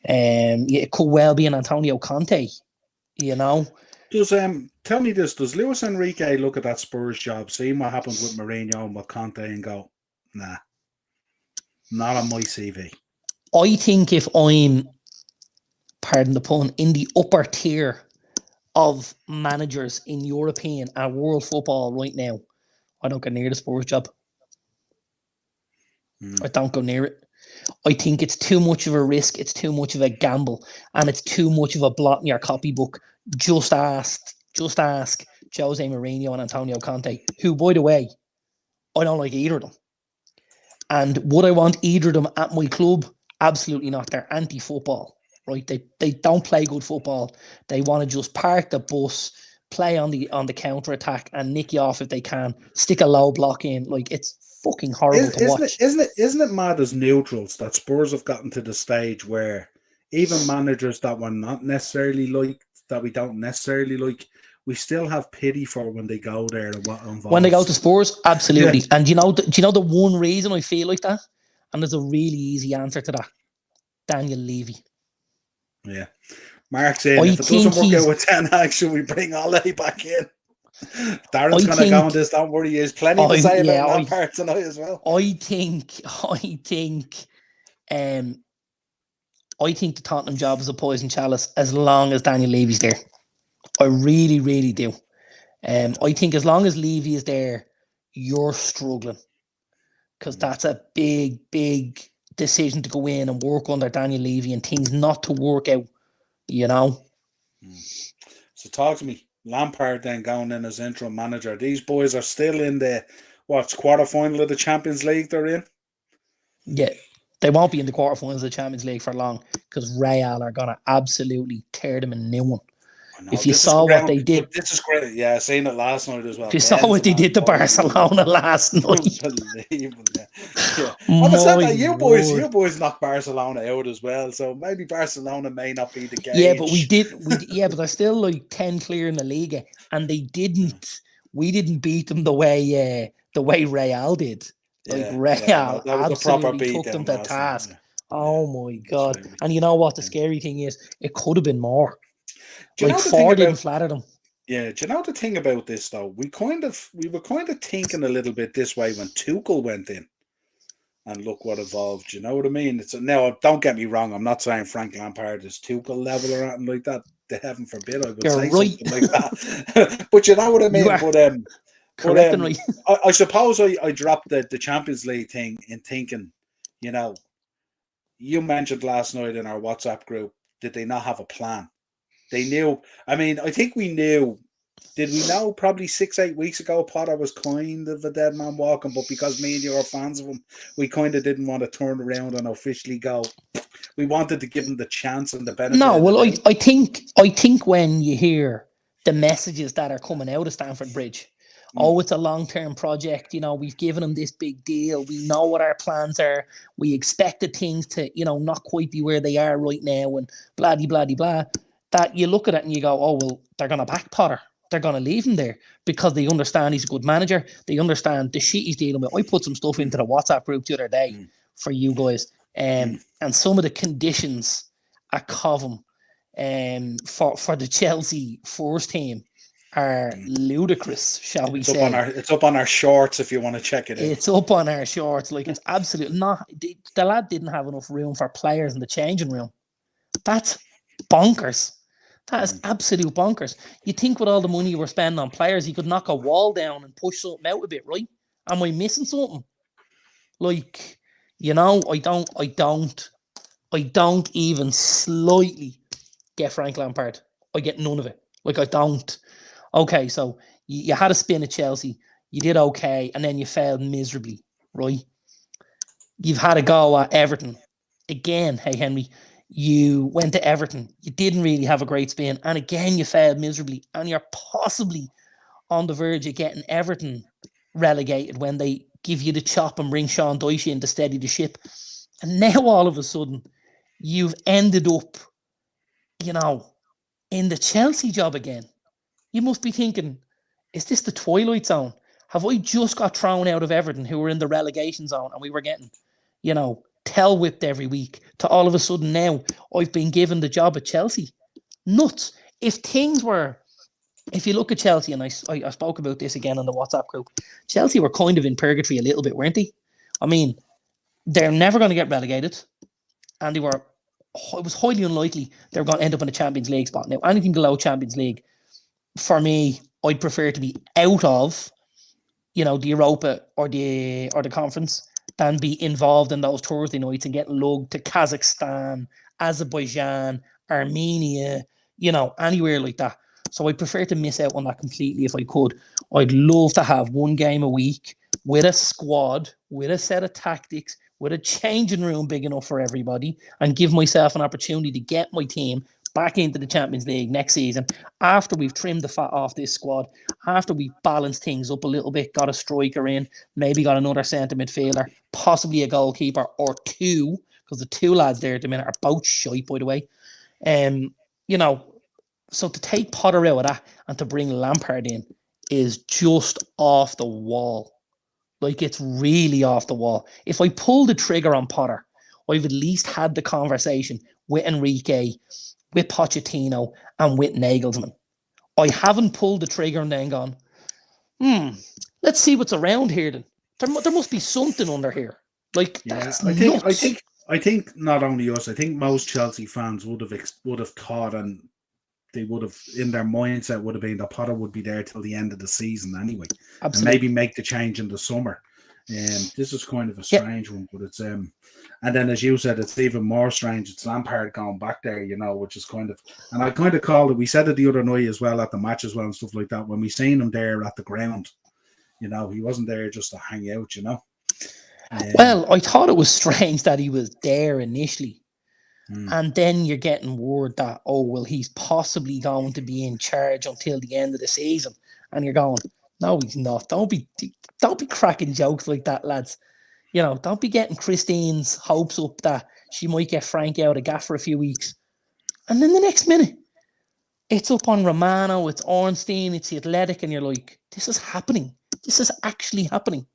it could well be an Antonio Conte, Does tell me this, does Luis Enrique look at that Spurs job, seeing what happened with Mourinho and with Conte, and go, nah, not on my CV? I think if I'm, pardon the pun, in the upper tier of managers in European and world football right now, I don't go near the Spurs job. I don't go near it. I think it's too much of a risk, it's too much of a gamble, and it's too much of a blot in your copybook. Just ask Jose Mourinho and Antonio Conte, who, by the way, I don't like either of them. And would I want either of them at my club? Absolutely not. They're anti-football, right? They don't play good football. They want to just park the bus, play on the counter-attack, and nick you off if they can. Stick a low block in. Like, it's fucking horrible to watch. Isn't it mad as neutrals that Spurs have gotten to the stage where even managers that we're not necessarily like, that we don't necessarily like, we still have pity for when they go there and what involves. When they go to Spurs, absolutely. Yeah. And do you know the one reason I feel like that? And there's a really easy answer to that. Daniel Levy. Yeah. Mark's saying, if it doesn't work out with Ten Hag, should we bring Ole back in? Darren's going to go on this, don't worry. There's plenty to say about Lampard tonight as well. I think the Tottenham job is a poison chalice as long as Daniel Levy's there. I really, really do. I think as long as Levy is there, you're struggling, because that's a big, big decision to go in and work under Daniel Levy and things not to work out, So talk to me. Lampard then going in as interim manager. These boys are still in the quarterfinal of the Champions League they're in? Yeah, they won't be in the quarterfinals of the Champions League for long, because Real are going to absolutely tear them a new one. If you saw what they did, this is great. Yeah, I seen it last night as well. If you saw what they did to Barcelona last night, unbelievable. Yeah. That you boys knocked Barcelona out as well. So maybe Barcelona may not be the gauge. Yeah, but we did. But they're still like 10 clear in the Liga, and they didn't. We didn't beat them the way Real did. Like Real absolutely took them to task. Yeah. Oh my God! Absolutely. And you know what? The scary thing is, it could have been more. Like 4 didn't flatter them. Yeah, do you know the thing about this though? We were kind of thinking a little bit this way when Tuchel went in, and look what evolved. You know what I mean? Now, don't get me wrong. I'm not saying Frank Lampard is Tuchel level or anything like that. Heaven forbid I would say something like that. But you know what I mean. I suppose I dropped the Champions League thing in thinking, you mentioned last night in our WhatsApp group, did they not have a plan? They knew. I mean, I think we knew. Did we know probably 6-8 weeks ago Potter was kind of a dead man walking, but because me and you are fans of him, we kind of didn't want to turn around and officially go. We wanted to give him the chance and the benefit. No, well, I think when you hear the messages that are coming out of Stamford Bridge, it's a long-term project. We've given them this big deal. We know what our plans are. We expected things to, not quite be where they are right now, and blah, blah, blah, blah. That you look at it and you go, oh, well, they're going to back Potter. They're going to leave him there because they understand he's a good manager. They understand the shit he's dealing with. I put some stuff into the WhatsApp group the other day for you guys. And some of the conditions at Covham for the Chelsea first team are ludicrous, shall we say. It's up on our shorts if you want to check it out. It's up on our shorts. Like, it's absolutely not. The lad didn't have enough room for players in the changing room. That's bonkers. That is absolute bonkers. You think with all the money you were spending on players, you could knock a wall down and push something out a bit, right? Am I missing something? Like, I don't I don't even slightly get Frank Lampard. I get none of it. Like, I don't. Okay, so you had a spin at Chelsea. You did okay, and then you failed miserably, right? You've had a go at Everton. Again, hey, Henry, you went to Everton. You didn't really have a great spin, and again, you failed miserably, and you're possibly on the verge of getting Everton relegated when they give you the chop and bring Sean Dyche in to steady the ship. And now, all of a sudden, you've ended up, in the Chelsea job again. You must be thinking, is this the Twilight Zone? Have I just got thrown out of Everton, who were in the relegation zone, and we were getting, tail whipped every week, to all of a sudden now I've been given the job at Chelsea? Nuts. If you look at Chelsea, and I spoke about this again on the WhatsApp group, Chelsea were kind of in purgatory a little bit, weren't they? I mean, they're never going to get relegated, and it was highly unlikely they were going to end up in a Champions League spot. Now, anything below Champions League, for me, I'd prefer to be out of, the Europa or the conference than be involved in those Thursday nights and getting lugged to Kazakhstan, Azerbaijan, Armenia, anywhere like that. So I prefer to miss out on that completely if I could. I'd love to have one game a week with a squad, with a set of tactics, with a changing room big enough for everybody, and give myself an opportunity to get my team back into the Champions League next season after we've trimmed the fat off this squad, after we've balanced things up a little bit, got a striker in, maybe got another centre midfielder, possibly a goalkeeper or two, because the two lads there at the minute are both shite, by the way. So to take Potter out of that and to bring Lampard in is just off the wall. Like, it's really off the wall. If I pull the trigger on Potter, I've at least had the conversation with Enrique, with Pochettino, and with Nagelsmann. I haven't pulled the trigger and then gone, let's see what's around here then. There must be something under here. Like, that's nuts. I think not only us, I think most Chelsea fans would have thought, and they would have, in their mindset, would have been that Potter would be there till the end of the season anyway. Absolutely. And maybe make the change in the summer. This is kind of a strange one, but it's and then, as you said, it's even more strange. It's Lampard going back there, which is kind of, and I kind of called it. We said it the other night as well at the match as well and stuff like that. When we seen him there at the ground, he wasn't there just to hang out, Well, I thought it was strange that he was there initially. And then you're getting word that, he's possibly going to be in charge until the end of the season. And you're going, no, he's not. Don't be cracking jokes like that, lads. Don't be getting Christine's hopes up that she might get Frank out of gaff for a few weeks. And then the next minute, it's up on Romano, it's Ornstein, it's the Athletic, and you're like, this is happening. This is actually happening.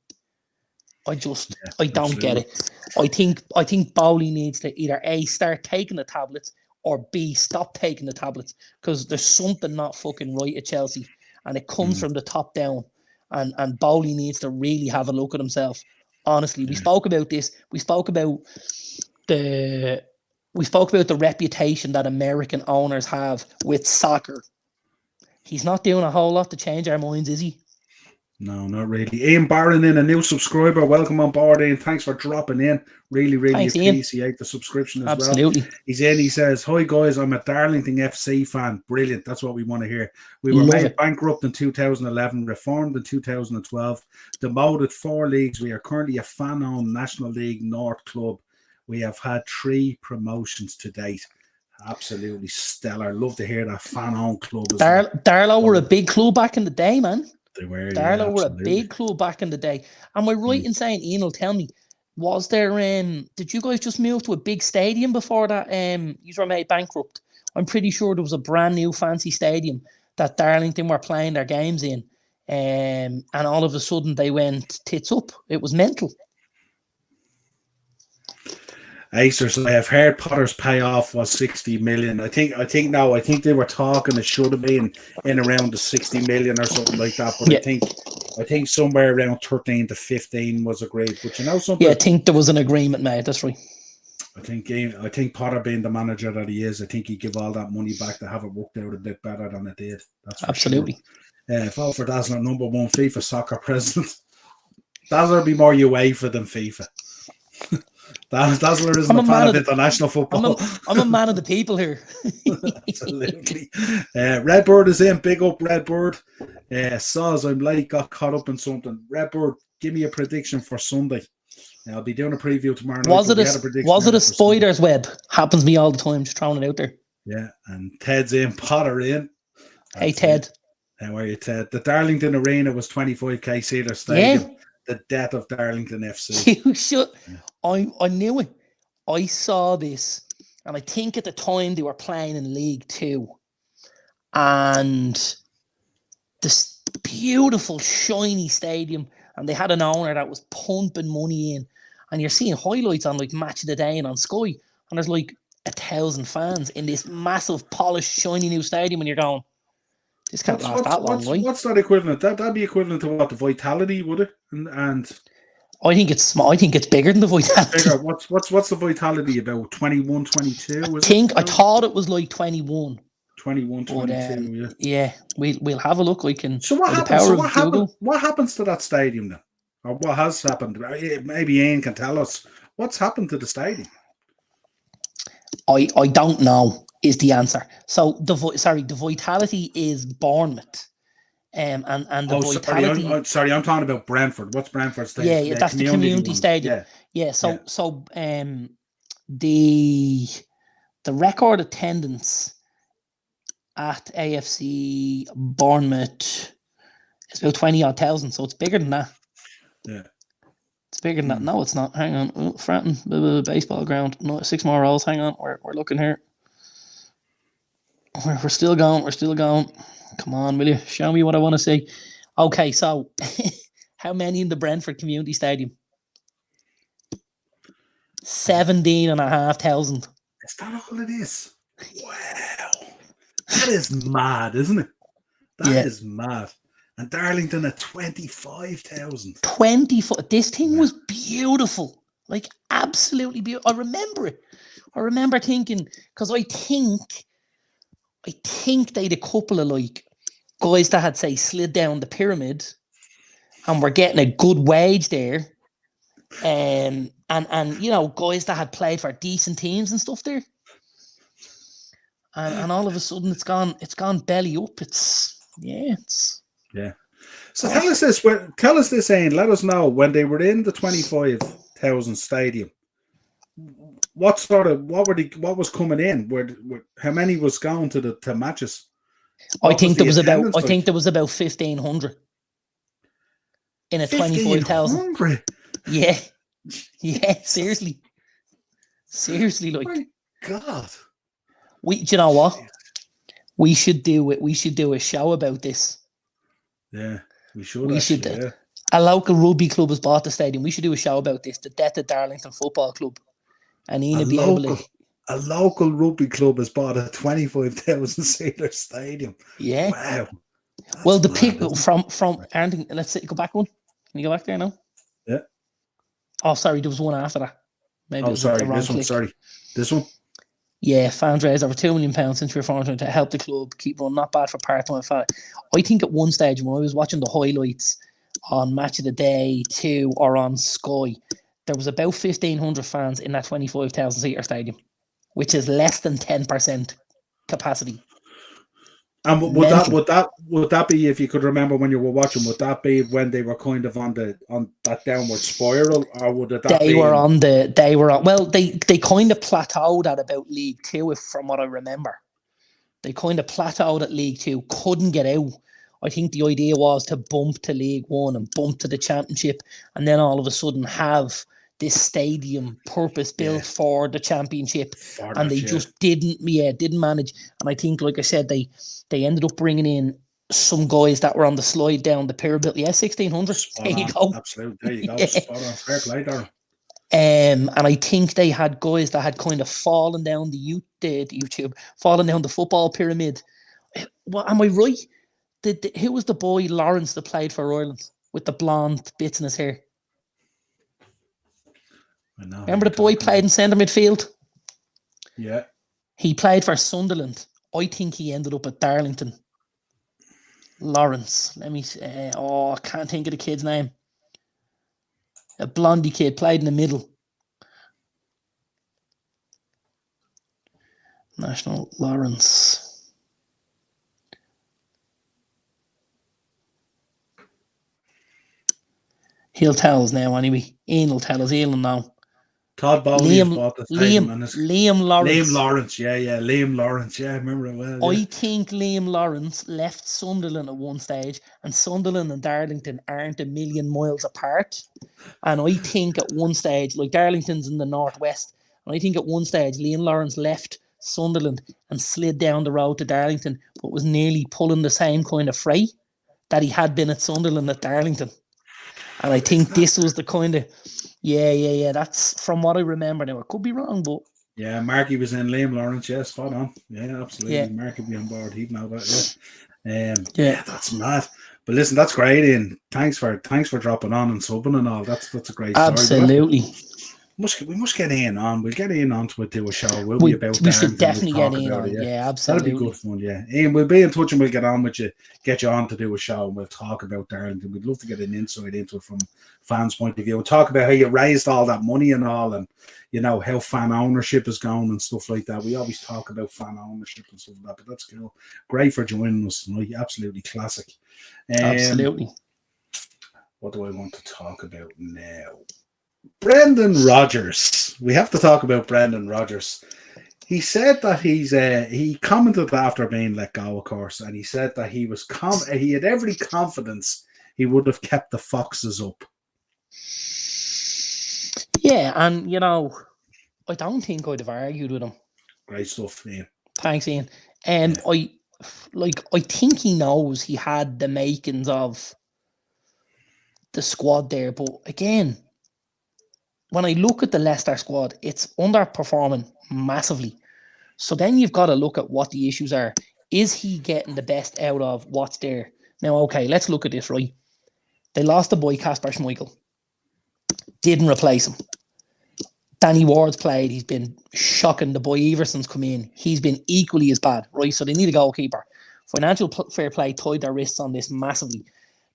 I don't get it. I think Bowley needs to either A, start taking the tablets, or B, stop taking the tablets, because there's something not fucking right at Chelsea, and it comes from the top down, and Bowley needs to really have a look at himself. Honestly, we spoke about this. We spoke about the reputation that American owners have with soccer. He's not doing a whole lot to change our minds, is he? No, not really. Ian Barron in, a new subscriber. Welcome on board, Ian. Thanks for dropping in. Really, Thanks, appreciate Ian. The subscription as Absolutely. well. He's in. He says, "Hi guys, I'm a Darlington FC fan." Brilliant. That's what we want to hear. We were made bankrupt in 2011, reformed in 2012, demoted 4 leagues. We are currently a fan-owned National League North club. We have had 3 promotions to date. Absolutely stellar. Love to hear that fan-owned club. Darlow were a big club back in the day, man. They were. Darlow were a big club back in the day. Am I right in saying, Ian will tell me, was there did you guys just move to a big stadium before that you were made bankrupt? I'm pretty sure there was a brand new fancy stadium that Darlington were playing their games in, and all of a sudden they went tits up. It was mental. Acers, I have heard Potter's payoff was 60 million. I think they were talking it should have been in around the 60 million or something like that. But I think somewhere around 13 to 15 was agreed. But something? Yeah, I think there was an agreement made. That's right. I think Potter, being the manager that he is, I think he'd give all that money back to have it worked out a bit better than it did. That's absolutely. Sure. Vote for Dazzler, #1 FIFA soccer president. Dazzler be more UEFA than FIFA. Dazzler isn't I'm a a fan man of of the, international football. I'm a man of the people here. Absolutely. Redbird is in. Big up, Redbird. Saws, I'm like, got caught up in something. Redbird, give me a prediction for Sunday. I'll be doing a preview tomorrow night. Was it a for Sunday. spider's web? Happens to me all the time. Just throwing it out there. Yeah, and Ted's in. Potter in. Hey, Ted. How are you, Ted? The Darlington Arena was 25k Cedar Stadium. Yeah. The death of Darlington FC. You should. I knew it. I saw this, and I think at the time they were playing in League Two, and this beautiful, shiny stadium, and they had an owner that was pumping money in, and you're seeing highlights on like Match of the Day and on Sky, and there's like 1,000 fans in this massive, polished, shiny new stadium, and you're going, this can't last that long, right? What's that equivalent? That'd be equivalent to what, the Vitality, would it? And I think it's small. I think it's bigger than the Vitality. Bigger. What's the Vitality about? 21, 22? I thought it was like 21. 21, 22, but, yeah. We'll have a look. I can. So what happens? What happens to that stadium then? Or what has happened? Maybe Ian can tell us. What's happened to the stadium? I don't know is the answer. So the Vitality is Bournemouth. And the Vitality. I'm talking about Brentford. What's Brentford Stadium? Yeah, that's the community stadium. Yeah. So the record attendance at AFC Bournemouth is about 20,000. So it's bigger than that. Yeah. It's bigger than that. No, it's not. Hang on. Fratton, baseball ground. No, 6 more rows. Hang on. We're looking here. We're still going. Come on, will you? Show me what I want to see. Okay, so how many in the Brentford Community Stadium? 17,500. Is that all it is? Wow. That is mad, isn't it? That is mad. And Darlington at 25,000. 24. This thing was beautiful. Like, absolutely beautiful. I remember it. I remember thinking, because I think they had a couple of like guys that had, say, slid down the pyramid and were getting a good wage there. And you know, guys that had played for decent teams and stuff there. And all of a sudden it's gone belly up. Yeah. So tell us this, Ian. Let us know when they were in the 25,000 stadium. What was coming in? How many was going to matches? I think there was about 1,500 in a 25,000. Yeah, seriously, like. My God, do you know what? We should do it. We should do a show about this. Yeah, we should. Yeah. A local rugby club has bought the stadium. We should do a show about this. The death of Darlington Football Club. And a local rugby club has bought a 25,000 seater stadium. Yeah. Wow. Well, the pick from Arlington. Let's see, go back one. Can you go back there now? Yeah. Oh, sorry, there was one after that. Maybe this one. Sorry, this one. Yeah, fans raised over £2 million since reformation to help the club keep running. Not bad for part-time fans. I think at one stage when I was watching the highlights on Match of the Day 2 or on Sky, there was about 1,500 fans in that 25,000 seater stadium, which is less than 10% capacity. And would that be, if you could remember when you were watching, would that be when they were kind of on that downward spiral, or would it? They were on. Well, they kind of plateaued at about League Two, from what I remember. They kind of plateaued at League Two, couldn't get out. I think the idea was to bump to League One and bump to the Championship, and then all of a sudden have this stadium purpose-built for the Championship, and they just didn't manage. And I think, like I said, they ended up bringing in some guys that were on the slide down the pyramid. Yeah, 1,600. There you go. Absolutely. There you go. Spot on. Fair play, Darren. And I think they had guys that had kind of fallen down fallen down the football pyramid. Well, am I right? Who was the boy, Lawrence, that played for Ireland with the blonde bits in his hair? Remember the boy played in centre midfield? Yeah. He played for Sunderland. I think he ended up at Darlington. Lawrence. Let me see. I can't think of the kid's name. A blondie kid, played in the middle. National Lawrence. He'll tell us now anyway. Ian will tell us. Ian will know. Todd Bowley has bought the stadium. Liam Lawrence. Liam Lawrence, yeah. Liam Lawrence, yeah, I remember it well. I Yeah. think Liam Lawrence left Sunderland at one stage, and Sunderland and Darlington aren't a million miles apart. And I think at one stage, like Darlington's in the northwest, and I think at one stage Liam Lawrence left Sunderland and slid down the road to Darlington, but was nearly pulling the same kind of freight that he had been at Sunderland at Darlington. And I think this was the kind of, yeah. That's from what I remember now. I could be wrong, but yeah, Marky was in Liam Lawrence. Yeah, spot on. Yeah, absolutely. Yeah. Marky be on board. He'd know that. Yeah. Yeah. That's mad. But listen, that's great, Ian. Thanks for dropping on and subbing and all. That's a great story. Absolutely. We must get Ian on. We'll get Ian on to do a show. We should definitely get Ian on. Yeah, absolutely. That'd be good fun. Yeah, Ian, we'll be in touch and we'll get on with you. Get you on to do a show and we'll talk about Darlington. We'd love to get an insight into it from fans' point of view. We'll talk about how you raised all that money and all, and you know how fan ownership is going and stuff like that. We always talk about fan ownership and stuff like that, but that's cool. Great for joining us tonight. Absolutely classic. Absolutely. What do I want to talk about now? Brendan Rodgers. We have to talk about Brendan Rodgers. He said that he commented after being let go, of course, and he said that he had every confidence he would have kept the Foxes up. Yeah, and you know, I don't think I'd have argued with him. Great stuff, Ian. Thanks, Ian. I think he knows he had the makings of the squad there, but again, when I look at the Leicester squad, it's underperforming massively. So then you've got to look at what the issues are. Is he getting the best out of what's there? Now, okay, let's look at this, right? They lost the boy Kasper Schmeichel. Didn't replace him. Danny Ward's played. He's been shocking. The boy Everson's come in. He's been equally as bad, right? So they need a goalkeeper. Financial fair play tied their wrists on this massively.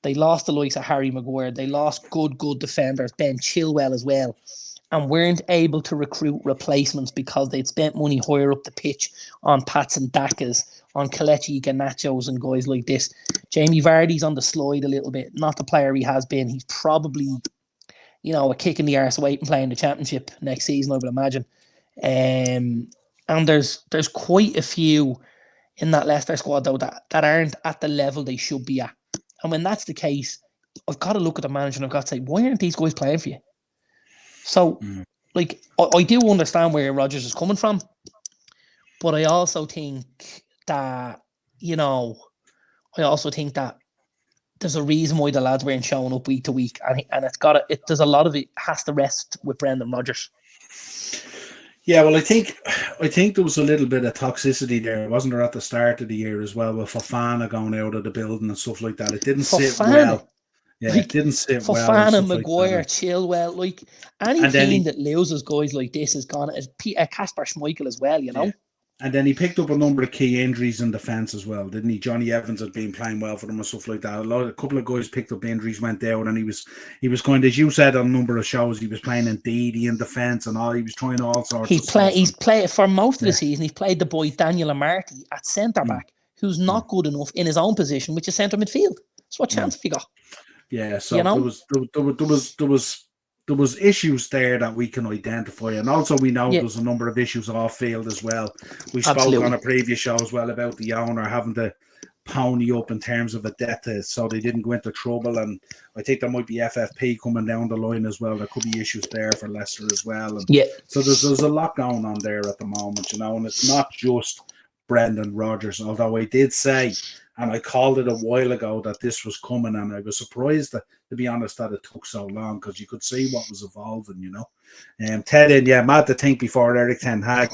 They lost the likes of Harry Maguire. They lost good defenders, Ben Chilwell as well, and weren't able to recruit replacements because they'd spent money higher up the pitch on Pats and Dakas, on Kelechi Iheanachos and guys like this. Jamie Vardy's on the slide a little bit. Not the player he has been. He's probably, you know, a kick in the arse waiting playing the championship next season, I would imagine. And there's quite a few in that Leicester squad, though, that aren't at the level they should be at. And when that's the case, I've got to look at the manager and I've got to say, why aren't these guys playing for you? So, like, I do understand where Rodgers is coming from, but I also think that, you know, there's a reason why the lads weren't showing up week to week, and there's a lot of it has to rest with Brendan Rodgers. Yeah, well, I think there was a little bit of toxicity there, wasn't there, at the start of the year as well, with Fofana going out of the building and stuff like that. It didn't sit well. Yeah, like, it didn't sit well. Fofana, Maguire, like Chilwell, like any team that loses guys like this has gone as Kasper Schmeichel as well, you know. Yeah. And then he picked up a number of key injuries in defence as well, didn't he? Johnny Evans had been playing well for them and stuff like that. A couple of guys picked up injuries, went down, and he was kind of, as you said on a number of shows, he was playing in Didi in defence and all. He was trying all sorts of stuff. He's played for most of the season. He's played the boy Daniel Amartey at centre back, who's not good enough in his own position, which is centre midfield. So what chance have you got? Yeah, so you know? there was issues there that we can identify, and also we know there's a number of issues off field as well. We spoke on a previous show as well about the owner having to pony up in terms of a debt, so they didn't go into trouble, and I think there might be FFP coming down the line as well. There could be issues there for Leicester as well, and so there's a lot going on there at the moment, you know, and it's not just Brendan Rodgers, although I did say, and I called it a while ago, that this was coming, and I was surprised that, to be honest, that it took so long, because you could see what was evolving, you know. Ted mad to think before Eric Ten Hag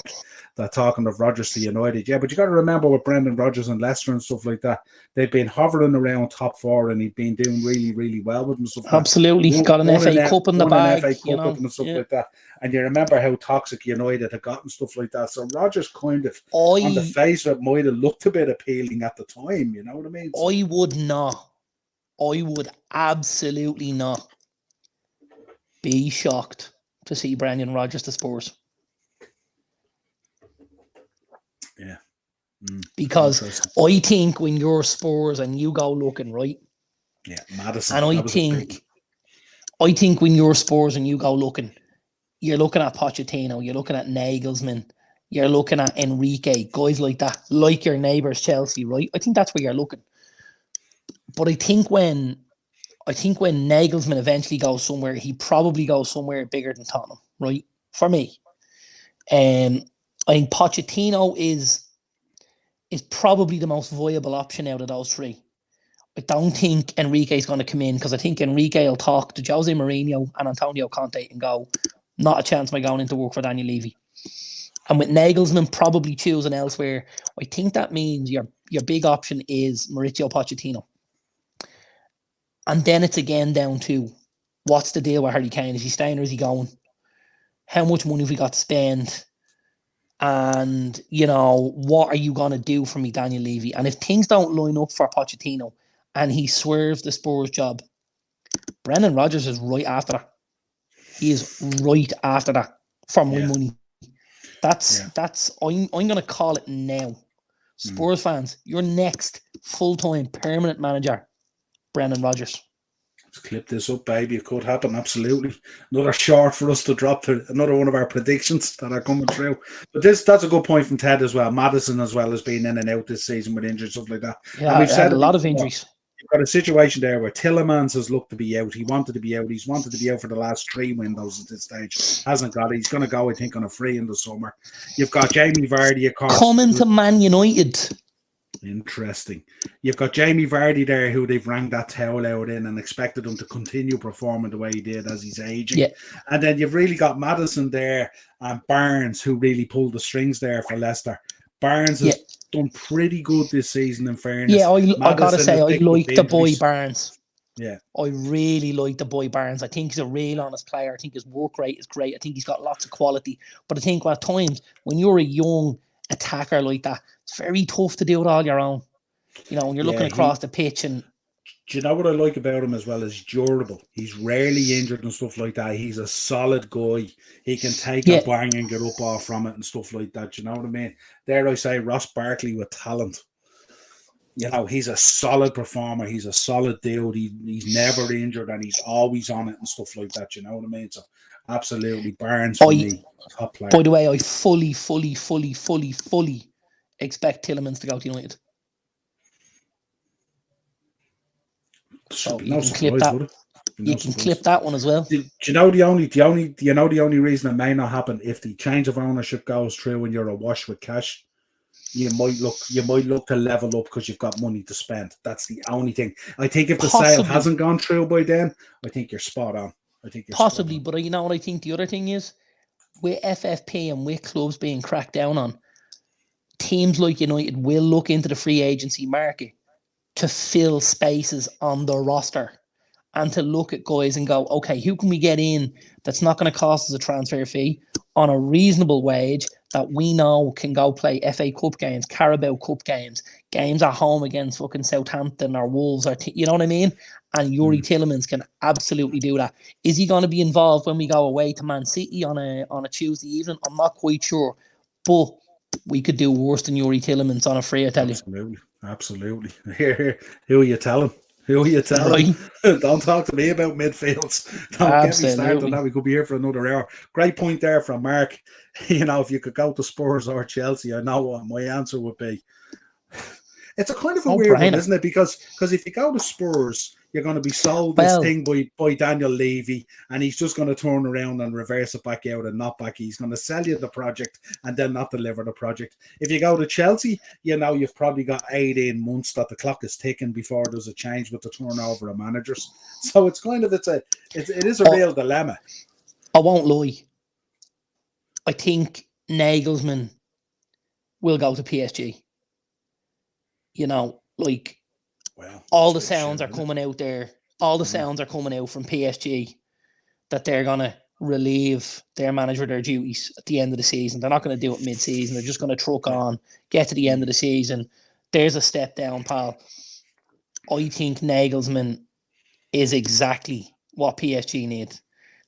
that talking of Rodgers to United, but you got to remember with Brendan Rodgers and Leicester and stuff like that, they've been hovering around top four, and he's been doing really, really well with them. Stuff absolutely, like got an FA Cup in the bag, you know, and stuff like that. And you remember how toxic United had gotten, stuff like that. So Rodgers kind of, on the face of it, might have looked a bit appealing at the time. You know what I mean? So, I would absolutely not be shocked to see Brendan Rodgers to Spurs. Yeah. Because I think when you're Spurs and you go looking, right? Yeah, Maddison. And I think when you're Spurs and you go looking, you're looking at Pochettino, you're looking at Nagelsmann, you're looking at Enrique, guys like that, like your neighbours Chelsea, right? I think that's where you're looking. But I think when Nagelsmann eventually goes somewhere, he probably goes somewhere bigger than Tottenham, right? For me. I think Pochettino is probably the most viable option out of those three. I don't think Enrique's going to come in because I think Enrique will talk to Jose Mourinho and Antonio Conte and go, not a chance of going into work for Daniel Levy. And with Nagelsmann probably choosing elsewhere, I think that means your big option is Mauricio Pochettino. And then it's again down to what's the deal with Harry Kane? Is he staying or is he going? How much money have we got to spend? And, what are you going to do for me, Daniel Levy? And if things don't line up for Pochettino and he swerves the Spurs job, Brendan Rodgers is right after that. He is right after that for my money. I'm going to call it now. Spurs fans, your next full-time permanent manager, Brendan Rodgers. Let's clip this up, baby. It could happen, absolutely. Another short for us to drop to another one of our predictions that are coming through. But that's a good point from Ted as well. Maddison as well has been in and out this season with injuries, stuff like that. Yeah, and we've had a lot of injuries. You've got a situation there where Tielemans has looked to be out. He wanted to be out. He's wanted to be out for the last 3 windows at this stage. Hasn't got it. He's going to go, I think, on a free in the summer. You've got Jamie Vardy, of course. Coming to Man United. Interesting. You've got Jamie Vardy there, who they've rang that towel out in and expected him to continue performing the way he did as he's aging. Yeah. And then you've really got Maddison there and Barnes, who really pulled the strings there for Leicester. Barnes has done pretty good this season, in fairness. Yeah, I got to say, I like the boy Barnes. Yeah. I really like the boy Barnes. I think he's a real honest player. I think his work rate is great. I think he's got lots of quality. But I think at times, when you're a young attacker like that, it's very tough to do it all your own. When you're looking across the pitch. And do you know what I like about him as well? Is durable. He's rarely injured and stuff like that. He's a solid guy. He can take a bang and get up off from it and stuff like that. Do you know what I mean? Dare I say Ross Barkley with talent. He's a solid performer. He's a solid dude. He's never injured and he's always on it and stuff like that. You know what I mean? So absolutely, Barnes for me, top player. By the way, I fully expect Tielemans to go to United. So you can clip that. You can clip that one as well. Do you know the only reason it may not happen if the change of ownership goes through and you're awash with cash? You might look to level up because you've got money to spend. That's the only thing. I think if the sale hasn't gone through by then, I think you're spot on. I think you're possibly, but you know what I think the other thing is? With FFP and with clubs being cracked down on, teams like United will look into the free agency market to fill spaces on the roster and to look at guys and go, okay, who can we get in that's not going to cost us a transfer fee on a reasonable wage that we know can go play FA Cup games, Carabao Cup games, games at home against fucking Southampton or Wolves, or you know what I mean? And Yuri Tielemans can absolutely do that. Is he going to be involved when we go away to Man City on a Tuesday evening? I'm not quite sure, but we could do worse than Yuri Tielemans on a free, I tell you. Absolutely. Here, who are you telling? Right. Don't talk to me about midfields. Don't get me started on that. We could be here for another hour. Great point there from Mark. If you could go to Spurs or Chelsea, I know what my answer would be. It's a kind of a weird one, isn't it? Because if you go to Spurs, you're going to be sold this thing by Daniel Levy, and he's just going to turn around and reverse it back out and not back. He's going to sell you the project and then not deliver the project. If you go to Chelsea, you've probably got 18 months that the clock is ticking before there's a change with the turnover of managers. So it's kind of it is a real dilemma. I won't lie. I think Nagelsmann will go to PSG. All the sounds are coming out there. All the sounds are coming out from PSG that they're going to relieve their manager their duties at the end of the season. They're not going to do it mid-season. They're just going to truck on, get to the end of the season. There's a step down, pal. I think Nagelsmann is exactly what PSG need.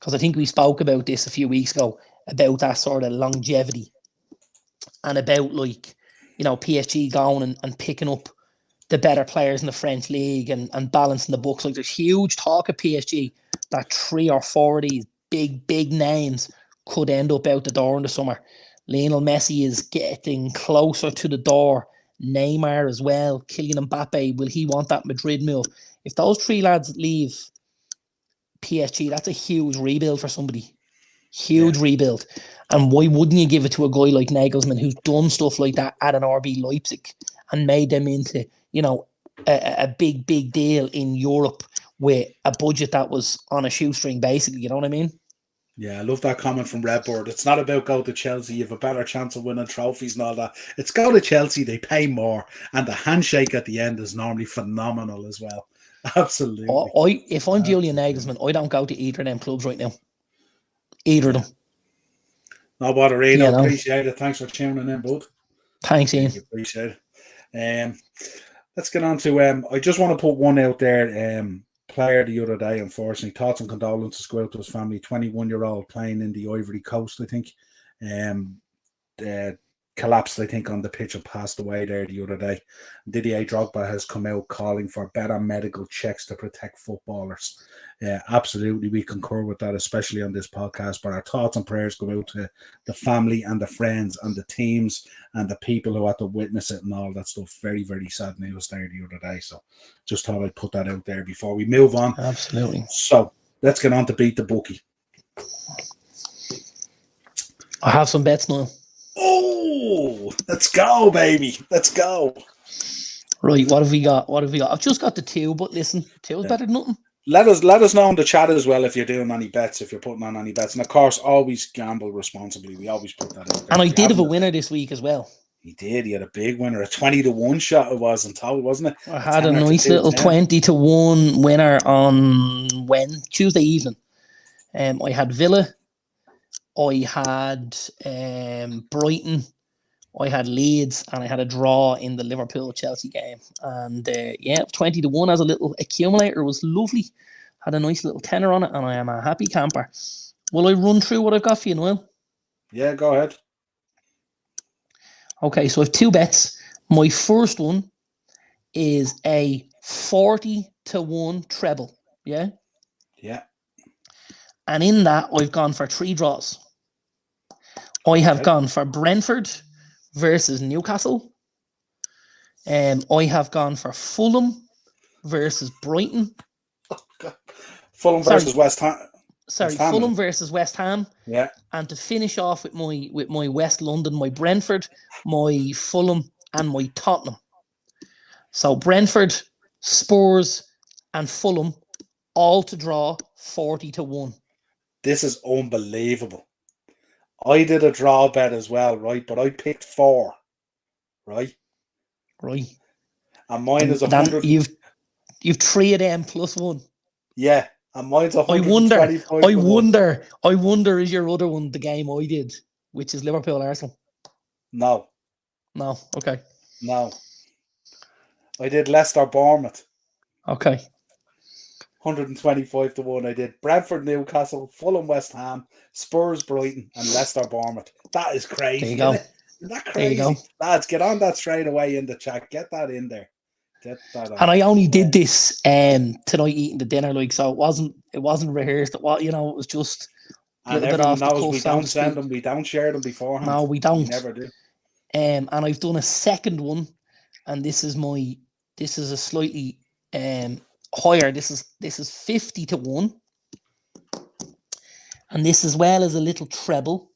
Because I think we spoke about this a few weeks ago, about that sort of longevity and about PSG going and picking up the better players in the French league and balancing the books. Like, there's huge talk of PSG that 3 or 4 of these big names could end up out the door in the summer. Lionel Messi is getting closer to the door. Neymar as well. Kylian Mbappe, will he want that Madrid move? If those 3 lads leave PSG, that's a huge rebuild for somebody. Huge rebuild. And why wouldn't you give it to a guy like Nagelsmann, who's done stuff like that at an RB Leipzig and made them into, a big deal in Europe with a budget that was on a shoestring, basically. You know what I mean? Yeah, I love that comment from Redbird. It's not about go to Chelsea. You have a better chance of winning trophies and all that. It's go to Chelsea. They pay more. And the handshake at the end is normally phenomenal as well. Absolutely. If I'm Julian Nagelsmann, I don't go to either of them clubs right now. Either of them. No bother, Reno. Appreciate it. Thanks for tuning in, bud. Thanks, Ian. Appreciate it. Let's get on to I just want to put one out there. Player the other day, unfortunately, thoughts and condolences go out to his family. 21-year-old playing in the Ivory Coast, I think. Collapsed, I think, on the pitch and passed away there the other day. Didier Drogba has come out calling for better medical checks to protect footballers. Absolutely, we concur with that, especially on this podcast. But our thoughts and prayers go out to the family and the friends and the teams and the people who had to witness it and all that stuff. Very, very sad news there the other day. So just thought I'd put that out there before we move on. Absolutely. So let's get on to beat the bookie. I have some bets now. Oh, let's go, baby. Let's go. Right, what have we got? I've just got the 2, but listen, 2 is better than nothing. Let us know in the chat as well if you're doing any bets, if you're putting on any bets. And of course, always gamble responsibly. We always put that out there. And I did have a winner this week as well. He did. He had a big winner. A 20-1 shot it was in total, wasn't it? I had a nice little 20-1 winner on Tuesday evening. I had Villa. I had Brighton, I had Leeds, and I had a draw in the Liverpool-Chelsea game. And 20-1 as a little accumulator was lovely. Had a nice little tenner on it, and I am a happy camper. Will I run through what I've got for you, Niall? Yeah, go ahead. Okay, so I have 2 bets. My first one is a 40-1 treble. Yeah? Yeah. And in that, I've gone for 3 draws. I have gone for Brentford versus Newcastle. I have gone for Fulham versus Brighton. Fulham versus West Ham. Fulham versus West Ham. Yeah. And to finish off with my West London, my Brentford, my Fulham, and my Tottenham. So Brentford, Spurs, and Fulham all to draw 40-1. This is unbelievable. I did a draw bet as well, right? But I picked 4, right? Right. And mine is 100. You've 3 of them plus 1. Yeah, and mine's 125. I wonder is your other one the game I did, which is Liverpool Arsenal? No. Okay. No. I did Leicester Bournemouth. Okay. 125-1. I did Brentford, Newcastle, Fulham, West Ham, Spurs, Brighton, and Leicester Bournemouth. That is crazy. There you go. Isn't that crazy? There you go. Lads, get on that straight away in the chat. Get that in there. Get that on. And I only did this tonight eating the dinner, so it wasn't rehearsed. It was just a little bit off the cuff. We don't send them. We don't share them beforehand. No, we don't. We never do. And I've done a second one, and this is a slightly higher. This is 50-1, and this as well as a little treble,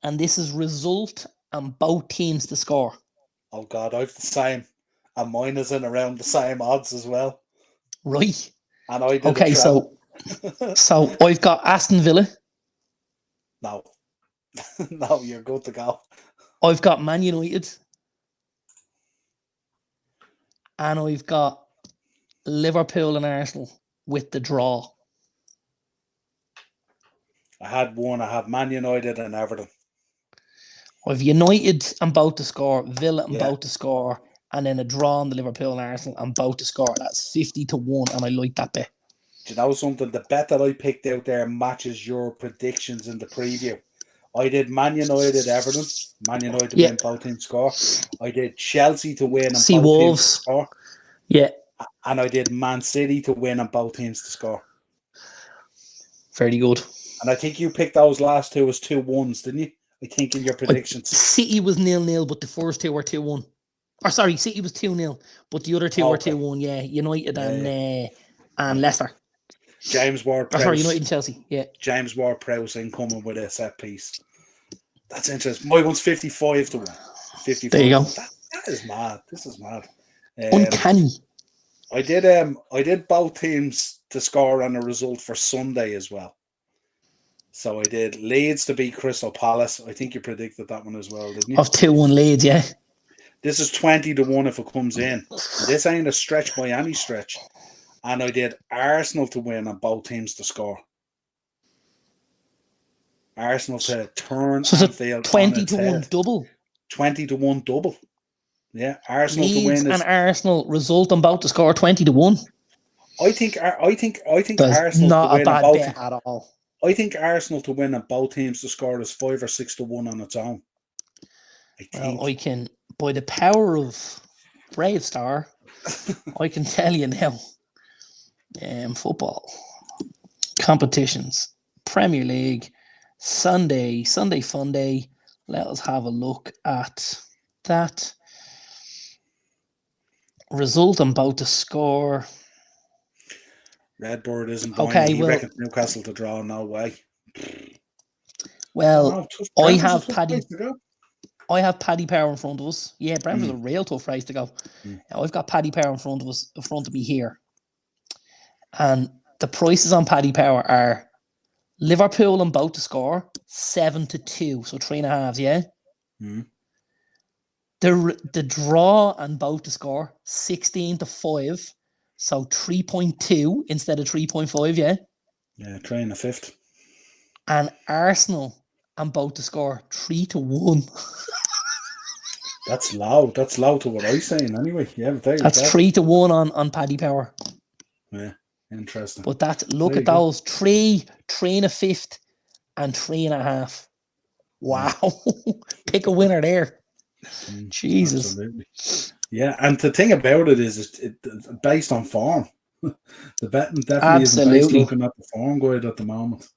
and this is result and both teams to score. Oh God, I've the same, and mine is in around the same odds as well. Right. And I did. Okay, so I've got Aston Villa. No, no, you're good to go. I've got Man United, and I've got Liverpool and Arsenal with the draw. I had one. I have Man United and Everton. I've United and both to score, Villa and both to score, and then a draw on the Liverpool and Arsenal and both to score. That's 50-1, and I like that bet. Do you know something? The bet that I picked out there matches your predictions in the preview. I did Man United, Everton. Man United to Yeah. win, both teams score. I did Chelsea to win and See both teams to Wolves. score. Yeah. And I did Man City to win and both teams to score. Very good. And I think you picked those last two as 2-1s, didn't you? I think in your predictions. City was 0-0, but the first two were 2-1. Or sorry, City was 2-0, but the other two were 2-1. Yeah, United and Leicester. James Ward-Prowse. Sorry, United and Chelsea. Yeah. James Ward-Prowse incoming with a set piece. That's interesting. My one's 55 to 1. 55. There you go. That is mad. This is mad. Uncanny. I did both teams to score on a result for Sunday as well. So I did Leeds to beat Crystal Palace. I think you predicted that one as well, didn't you? Of 2-1 Leeds, yeah. This is 20 to 1 if it comes in. This ain't a stretch by any stretch. And I did Arsenal to win and both teams to score. Arsenal to turn Anfield 20 to 1 double. 20 to 1 double. Yeah, Arsenal Leeds to win and Arsenal result and both to score 20 to 1. I think That's Arsenal not to win a bad both bet at all. I think Arsenal to win and both teams to score is 5 or 6 to 1 on its own. I can, by the power of Brave Star, I can tell you now. Football competitions, Premier League, Sunday Fun Day. Let us have a look at that result. I'm about to score. Redbird isn't buying Okay, it. He reckons Newcastle to draw. No way. Well, I have Paddy. To go. I have Paddy Power in front of us. Yeah, Brentford's a real tough race to go. I've got Paddy Power in front of me here. And the prices on Paddy Power are Liverpool and both to score 7 to 2, so 3.5, yeah. The draw and both to score 16 to 5, so 3.2 instead of 3.5, yeah. Yeah, 3 and a fifth. And Arsenal and both to score 3 to 1. That's low. That's low to what I'm saying anyway. Yeah, that's 3 to 1 on Paddy Power. Yeah, interesting. But look at those 3 and a fifth, and 3.5. Wow. Pick a winner there. Jesus. Absolutely. Yeah, and the thing about it is it's based on form. The betting definitely isn't based looking at the form guide at the moment.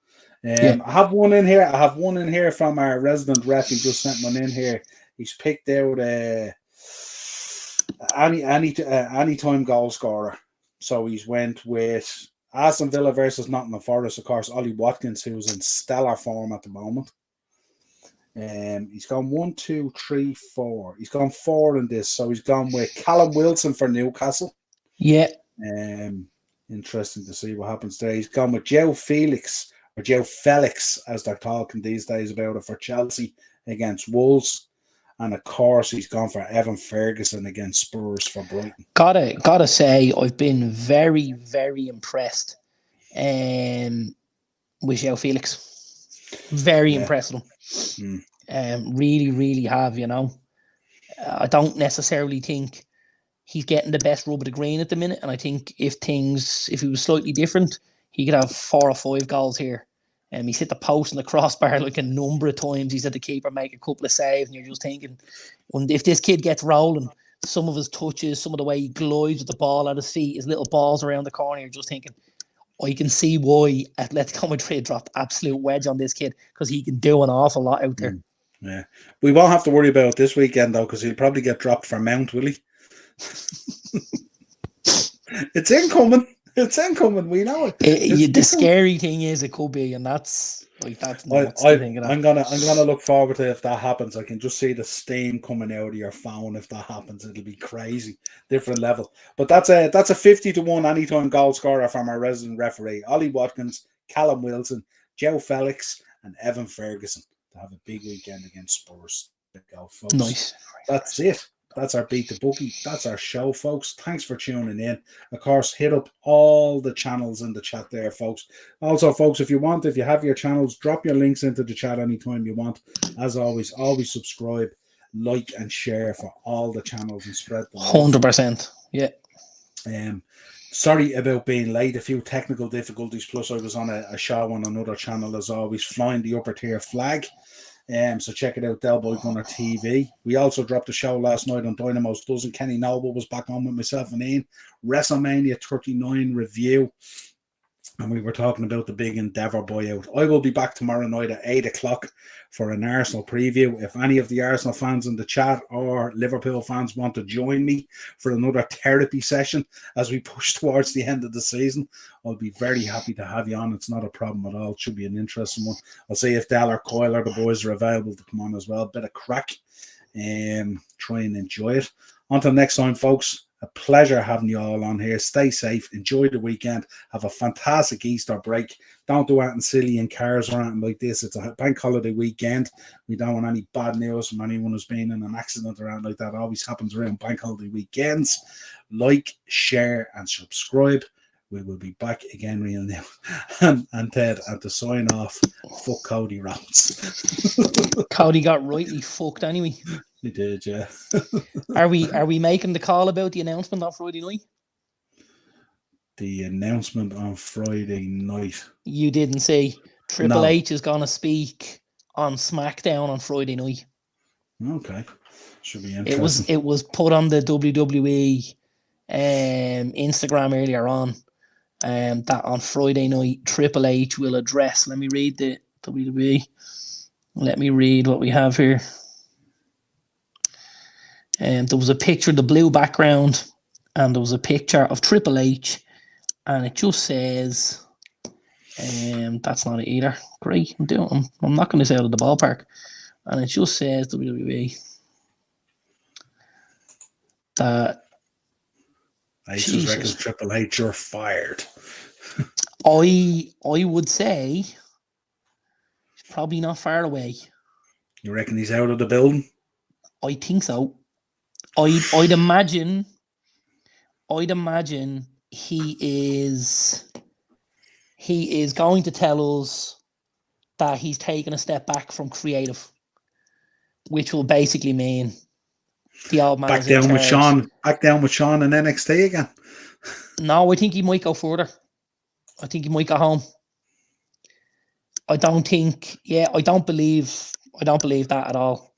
I have one in here. I have one in here from our resident ref. He just sent one in here. He's picked out anytime goal scorer. So he's went with Aston Villa versus Nottingham Forest. Of course, Ollie Watkins, who's in stellar form at the moment. He's gone 1, 2, 3, 4. He's gone 4 in this. So he's gone with Callum Wilson for Newcastle. Yeah. Interesting to see what happens there. He's gone with Joe Felix, or Joe Felix, as they're talking these days about it, for Chelsea against Wolves. And of course, he's gone for Evan Ferguson against Spurs for Brighton. Gotta say, I've been very, very impressed with Joe Felix. Very impressed with him. Really, really have, you know. I don't necessarily think he's getting the best rub of the green at the minute. And I think if he was slightly different, he could have 4 or 5 goals here. He's hit the post and the crossbar like a number of times. He's had the keeper make a couple of saves, and you're just thinking, if this kid gets rolling, some of his touches, some of the way he glides with the ball at his feet, his little balls around the corner, you're just thinking, I can see why Atletico Madrid dropped absolute wedge on this kid, because he can do an awful lot out there. Yeah, we won't have to worry about it this weekend though, because he'll probably get dropped for Mount, will he? It's incoming. It's incoming. We know it. The scary thing is it could be, and that's nuts. I'm gonna look forward to if that happens. I can just see the steam coming out of your phone if that happens. It'll be crazy, different level. But that's a 50 to 1 anytime goal scorer from our resident referee, Ollie Watkins, Callum Wilson, Joe Felix, and Evan Ferguson to have a big weekend against Spurs. There you go, folks. Nice. That's it. That's our Beat the Bookie. That's our show, folks. Thanks for tuning in. Of course, hit up all the channels in the chat there, folks. Also, folks, if you have your channels, drop your links into the chat anytime you want. As always subscribe, like, and share for all the channels and spread them. 100%. Yeah. Sorry about being late. A few technical difficulties. Plus, I was on a show on another channel, as always, flying the upper tier flag. So check it out, Del Boy Gunner TV. We also dropped a show last night on Dynamo's Dozen. Kenny Noble was back on with myself and Ian. WrestleMania 39 review. And we were talking about the big Endeavour buyout. I will be back tomorrow night at 8 o'clock for an Arsenal preview. If any of the Arsenal fans in the chat or Liverpool fans want to join me for another therapy session as we push towards the end of the season, I'll be very happy to have you on. It's not a problem at all. It should be an interesting one. I'll see if Dal or Coyle or the boys are available to come on as well. Bit of crack. Try and enjoy it. Until next time, folks. A pleasure having you all on here. Stay safe. Enjoy the weekend. Have a fantastic Easter break. Don't do anything silly in cars or anything like this. It's a bank holiday weekend. We don't want any bad news from anyone who's been in an accident or anything like that. It always happens around bank holiday weekends. Like, share, and subscribe. We will be back again real now. And Ted, and to sign off, fuck Cody Rhodes. Cody got rightly fucked anyway. He did, yeah. Are we making the call about the announcement on Friday night? The announcement on Friday night. You didn't say Triple H is going to speak on SmackDown on Friday night. Okay. Should be interesting. It was put on the WWE Instagram earlier on. That on Friday night Triple H will address. Let me read the WWE. Let me read what we have here. There was a picture of the blue background, and there was a picture of Triple H, and it just says, that's not it either. Great, I'm knocking this out of the ballpark, and it just says WWE that Aces reckons Triple H, you're fired. I would say he's probably not far away. You reckon he's out of the building? I think so. I'd imagine he is going to tell us that he's taken a step back from creative, which will basically mean the old man back down with Sean in NXT again. No, I think he might go further. I think he might go home. I don't believe that at all.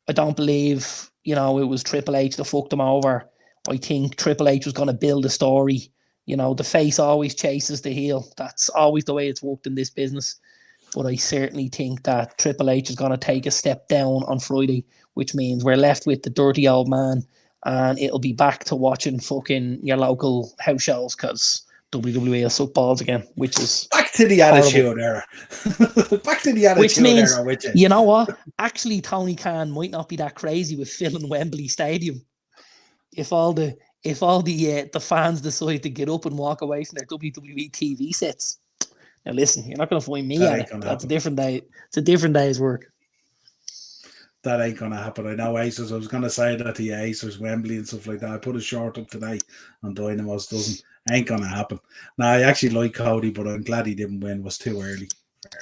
I don't believe, it was Triple H that fucked him over. I think Triple H was going to build a story. The face always chases the heel. That's always the way it's worked in this business. But I certainly think that Triple H is going to take a step down on Friday, which means we're left with the dirty old man, and it'll be back to watching fucking your local house shows because WWE will suck balls again, which is back to the attitude era. Back to the attitude which means, era. You know what? Actually, Tony Khan might not be that crazy with filling Wembley Stadium. If all the fans decide to get up and walk away from their WWE TV sets. Now listen, you're not going to find me at it. That's a different day. It's a different day's work. That ain't going to happen. I know Aces. I was going to say that to you, Aces, Wembley and stuff like that. I put a short up today on Dynamo's Dozen. Ain't going to happen. Now, I actually like Cody, but I'm glad he didn't win. It was too early.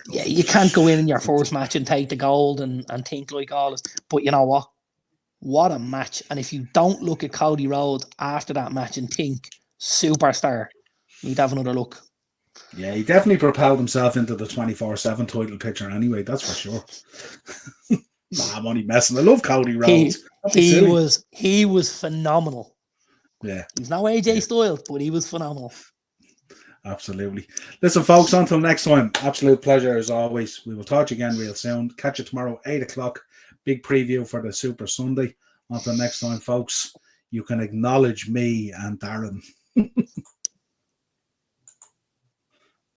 Yeah, you can't go in your first match and take the gold and think like all this. But you know what? What a match. And if you don't look at Cody Rhodes after that match and think superstar, you'd have another look. Yeah, he definitely propelled himself into the 24/7 title picture anyway, that's for sure. Nah, I'm only messing. I love Cody Rhodes. He was phenomenal. Yeah. He's no AJ Styles, but he was phenomenal. Absolutely. Listen, folks, until next time, absolute pleasure as always. We will talk to you again real soon. Catch you tomorrow, 8 o'clock. Big preview for the Super Sunday. Until next time, folks, you can acknowledge me and Darren.